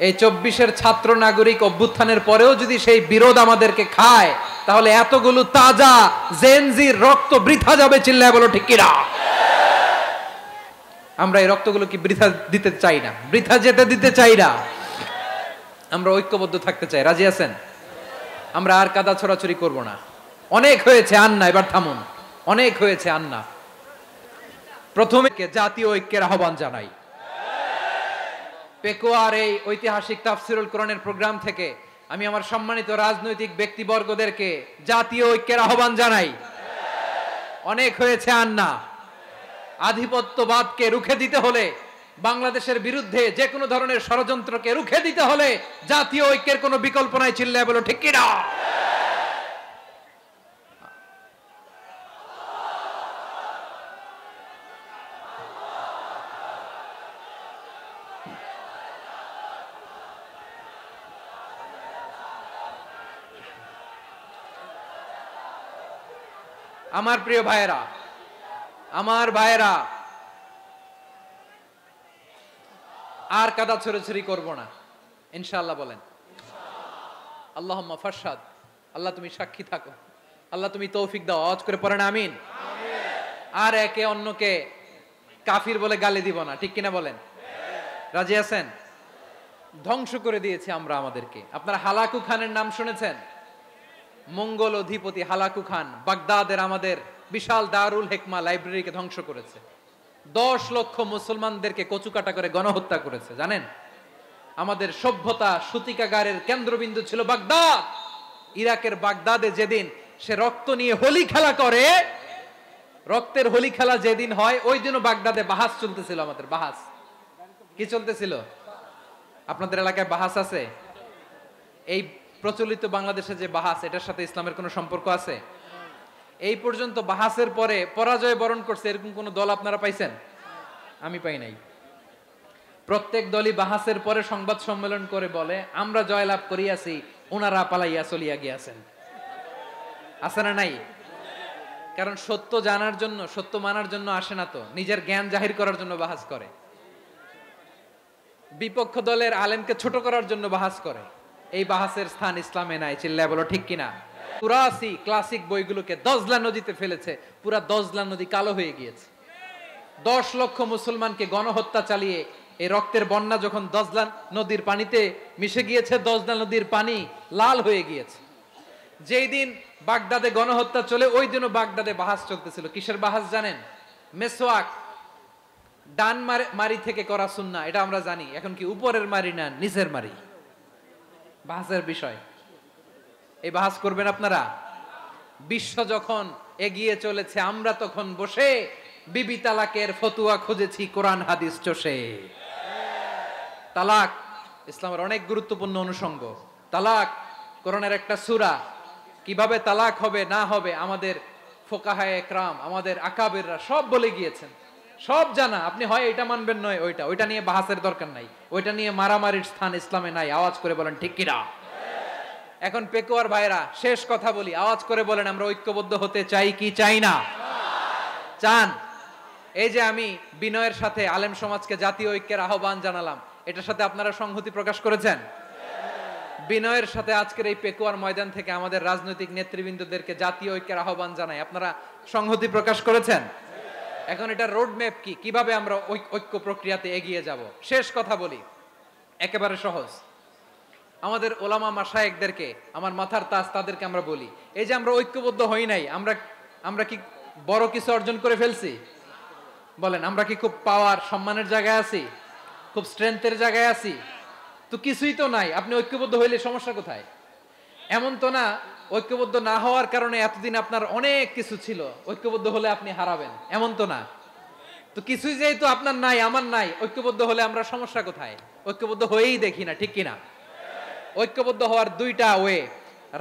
এই 24-এর ছাত্র নাগরিক অভ্যুত্থানের পরেও যদি সেই বিরোধ আমাদেরকে খায়, তাহলে এতগুলো তাজা জেনজির রক্ত বৃথা যাবে। চিল্লায় বলো ঠিক কিনা? আমরা এই রক্তগুলো কি বৃথা দিতে চাই না, বৃথা যেতে দিতে চাই না। আমরা ঐক্যবদ্ধ থাকতে চাই। রাজি আছেন? আমরা আর কাদা ছড়াছড়ি করব না। অনেক হয়েছে আন্না, এবার থামুন। অনেক হয়েছে আন্না। প্রথমে জাতীয় ঐক্যের আহ্বান জানাই। পেকুয়ার এই ঐতিহাসিক তাফসিরুল কোরআনের প্রোগ্রাম থেকে আমি আমার সম্মানিত রাজনৈতিক ব্যক্তিবর্গদেরকে জাতীয় ঐক্যের আহ্বান জানাই। অনেক হয়েছে আন্না। আধিপত্যবাদকে রুখে দিতে হলে, বাংলাদেশের বিরুদ্ধে যে কোনো ধরনের ষড়যন্ত্রকে রুখে দিতে হলে জাতীয় ঐক্যের কোনো বিকল্প নাই। চিল্লায় বলো ঠিক কিনা? আমার প্রিয় ভাইয়েরা, আমার ভাইয়েরা, আর কাদা ছড়াছড়ি করব না ইনশাআল্লাহ। বলেন আল্লাহুম্মা ফারশাদ। আল্লাহ তুমি সাক্ষী থাকো, আল্লাহ তুমি তৌফিক দাও। আওয়াজ করে পড়েন আমিন। আর একে অন্যকে কাফির বলে গালি দিব না। ঠিক কিনা বলেন? রাজি আছেন? ধ্বংস করে দিয়েছি আমরা আমাদেরকে। আপনারা হালাকু খানের নাম শুনেছেন? মঙ্গল অধিপতি হালাকু খান বাগদাদের আমাদের বিশাল দারুল হিকমা লাইব্রেরিকে ধ্বংস করেছে। 10 লক্ষ মুসলমানদেরকে কচুকাটা করে গণহত্যা করেছে। জানেন? আমাদের সভ্যতা সূতিকাগারের কেন্দ্রবিন্দু ছিল বাগদাদ। ইরাকের বাগদাদে যেদিন সে রক্ত নিয়ে হোলি খেলা করে, রক্তের হোলি খেলা যেদিন হয়, ওই দিনও বাগদাদে বাহাস চলতেছিল। আমাদের বাহাস কি চলতেছিল? আপনাদের এলাকায় বাহাস আছে? এই প্রচলিত বাংলাদেশে যে বাহাস, এটার সাথে ইসলামের কোনো সম্পর্ক আছে? এই পর্যন্ত বাহাসের পরে পরাজয় বরণ করছে এরকম কোন দল আপনারা পাইছেন? আমি পাই নাই। প্রত্যেক দলই বাহাসের পরে সংবাদ সম্মেলন করে বলে, আমরা জয়লাভ করিয়াছি, ওনারা পালাইয়া চলিয়া গিয়াছেন। আছে না নাই? কারণ সত্য জানার জন্য, সত্য মানার জন্য আসে না তো, নিজের জ্ঞান জাহির করার জন্য বাহাস করে। বিপক্ষ দলের আলেমকে ছোট করার জন্য বাহাস করে। এই বাহাসের স্থান ইসলামে নাই। চিল্লায় বলো ঠিক কিনা? পুরাসি ক্লাসিক বইগুলোকে দজলা নদীতে ফেলেছে, পুরা দজলা নদী কালো হয়ে গিয়েছে। 10 লক্ষ মুসলমানকে গণহত্যা চালিয়ে এই রক্তের বন্যা যখন দজলা নদীর পানিতে মিশে গিয়েছে, দজলা নদীর পানি লাল হয়ে গিয়েছে। যেই দিন বাগদাদে গণহত্যা চলে, ওই দিনও বাগদাদে বাহাস চলতেছিল। কিসের বাহাস জানেন? মেসওয়াক, ডান মারি থেকে করা সুন্নাহ, এটা আমরা জানি। এখন কি উপরের মারি না নিচের মারি? বাহাসের বিষয়। এই বাহাস করবেন আপনারা? বিশ্ব যখন এগিয়ে চলেছে, আমরা তখন বসে বিবি তালাকের ফতুয়া খুঁজেছি কোরআন হাদিস চষে। তালাক ইসলামের অনেক গুরুত্বপূর্ণ অনুষঙ্গ। তালাক কোরআনের একটা সূরা। কিভাবে তালাক হবে না হবে আমাদের ফোকাহায়ে একরাম, আমাদের আকাবেররা সব বলে গিয়েছেন, সব জানা। আপনি হয় এটা মানবেন নয় ওইটা নিয়ে বাহাসের দরকার নাই, ওইটা নিয়ে মারামারির স্থান ইসলামে নাই। আওয়াজ করে বলেন ঠিক কিনা? এখন পেকুয়ার ভাইরা শেষ কথা বলি, আওয়াজ করে বলেন আমরা ঐক্যবদ্ধ হতে চাই কি চাই না? চান? এই যে আমি বিনয়ের সাথে আলেম সমাজকে জাতীয় ঐক্যের আহ্বান জানালাম, এটার সাথে আপনারা সংহতি প্রকাশ করেছেন? বিনয়ের সাথে আজকের এই পেকুয়ার ময়দান থেকে আমাদের রাজনৈতিক নেতৃবৃন্দদেরকে জাতীয় ঐক্যের আহ্বান জানাই, আপনারা সংহতি প্রকাশ করেছেন? এখন এটা রোড ম্যাপ কি, কিভাবে আমরা ঐক্য প্রক্রিয়াতে এগিয়ে যাব? শেষ কথা বলি, একেবারে সহজ। আমাদের ওলামা মাশায়েখদেরকে, আমার মাথার তাজ, তাদেরকে আমরা বলি, এই যে আমরা ঐক্যবদ্ধ হই নাই, আমরা কি বড় কিছু অর্জন করে ফেলছি? বলেন, আমরা কি খুব পাওয়ার সম্মানের জায়গায় আছি? খুব স্ট্রেংথের জায়গায় আছি? তো কিছুই তো নাই। আপনি ঐক্যবদ্ধ হইলে সমস্যা কোথায়? এমন তো না ঐক্যবদ্ধ না হওয়ার কারণে এতদিন আপনার অনেক কিছু ছিল, ঐক্যবদ্ধ হলে আপনি হারাবেন, এমন তো না। তো কিছুই যেহেতু আপনার নাই, আমার নাই, ঐক্যবদ্ধ হলে আমরা সমস্যা কোথায়? ঐক্যবদ্ধ হয়েই দেখি না, ঠিক কিনা? ঐক্যবদ্ধ হওয়ার দুইটা ওয়ে।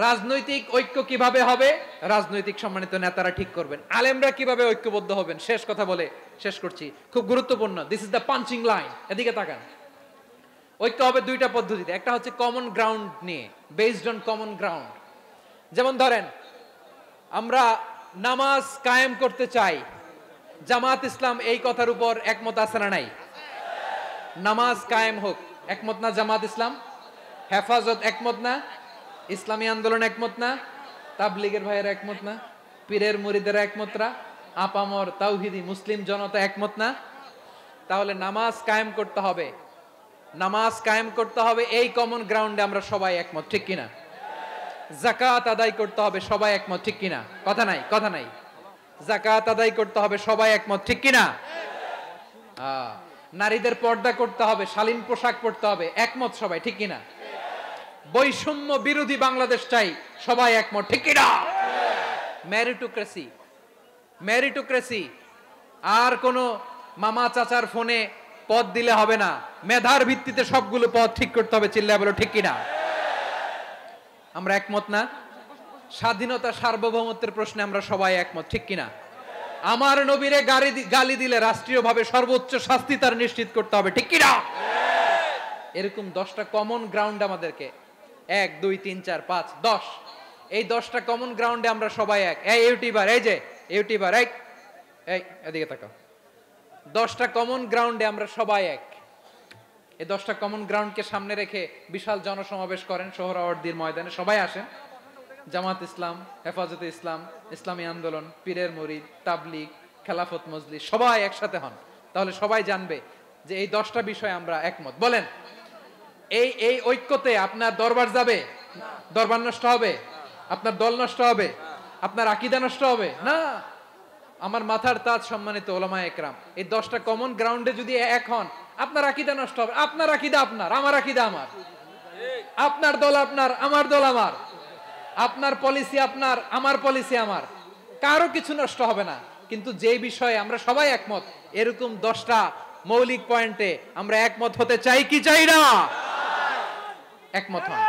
রাজনৈতিক ঐক্য কিভাবে হবে? রাজনৈতিক সম্মানিত নেতারা ঠিক করবেন। আলেমরা কিভাবে ঐক্যবদ্ধ হবেন? শেষ কথা বলে শেষ করছি, খুব গুরুত্বপূর্ণ। This is the punching line. এদিকে তাকান। ঐক্য হবে দুইটা পদ্ধতিতে। একটা হচ্ছে কমন গ্রাউন্ড নিয়ে, বেসড অন কমন গ্রাউন্ড। যেমন ধরেন, আমরা নামাজ কায়েম করতে চাই, জামাত ইসলাম এই কথার উপর একমত আছে না নাই? নামাজ কায়েম হোক, একমত না জামাত ইসলাম? হেফাজত একমত না? ইসলামী আন্দোলন একমত না? তাবলীগের ভাইয়েরা একমত না? পীরের মুরিদেরা একমত না? আপামর তাওহীদি মুসলিম জনতা একমত না? তাহলে নামাজ কায়েম করতে হবে, নামাজ কায়েম করতে হবে এই কমন গ্রাউন্ডে আমরা সবাই একমত, ঠিক কিনা? যাকাত আদায় করতে হবে, সবাই একমত, ঠিক কিনা? কথা নাই, কথা নাই। যাকাত আদায় করতে হবে, সবাই একমত, ঠিক কিনা? নারীদের পর্দা করতে হবে, শালীন পোশাক পরতে হবে, একমত সবাই, ঠিক কিনা? বৈষম্য বিরোধী বাংলাদেশ চাই, সবাই একমত, ঠিক কিনা? মেরিটোক্রেসি, মেরিটোক্রেসি, আর কোন মামা চাচার ফোনে পদ দিলে হবে না, মেধার ভিত্তিতে সবগুলো পদ ঠিক করতে হবে, চিল্লায় বলো ঠিক কিনা? আমরা একমত না? স্বাধীনতা সার্বভৌমত্বের প্রশ্নে আমরা সবাই একমত, ঠিক কিনা? আমার নবীরে গালি দিলে রাষ্ট্রীয়ভাবে সর্বোচ্চ শাস্তি তার নিশ্চিত করতে হবে, ঠিক কিনা? এরকম 10টা কমন গ্রাউন্ড আমাদেরকে, 1 2 3 4 5 10, এই 10টা কমন গ্রাউন্ডে আমরা সবাই এক। এই ইউটিউবার, এই যে ইউটিউবার, এই এদিকে তাকাও। 10টা কমন গ্রাউন্ডে আমরা সবাই এক। এই 10টা কমন গ্রাউন্ডকে সামনে রেখে বিশাল জনসমাবেশ করেন সোহরাওয়ার্দীর ময়দানে, সবাই আসেন। জামাত ইসলাম, হেফাজতে ইসলাম, ইসলামী আন্দোলন, পীরের মুরিদ, তাবলীগ, খেলাফত মজলিস, সবাই একসাথে হন। তাহলে সবাই জানবে যে এই 10টা বিষয়ে আমরা একমত। বলেন, এই ঐক্যতে আপনার দরবার যাবে? দরবার নষ্ট হবে? আপনার দল নষ্ট হবে? আপনার আকীদা নষ্ট হবে না? আমার মাথার তাজ সম্মানিত ওলামা একরাম, এই 10টা কমন গ্রাউন্ডে যদি এক হন, আপনার আকীদা নষ্ট হবে? আপনার আকীদা আপনার, আমার আকীদা আমার, আপনার দল আপনার, আমার দল আমার, আপনার পলিসি আপনার, আমার পলিসি আমার, কারো কিছু নষ্ট হবে না। কিন্তু যে বিষয়ে আমরা সবাই একমত, এরকম 10টা মৌলিক পয়েন্টে আমরা একমত হতে চাই কি চাই না? একমত হন।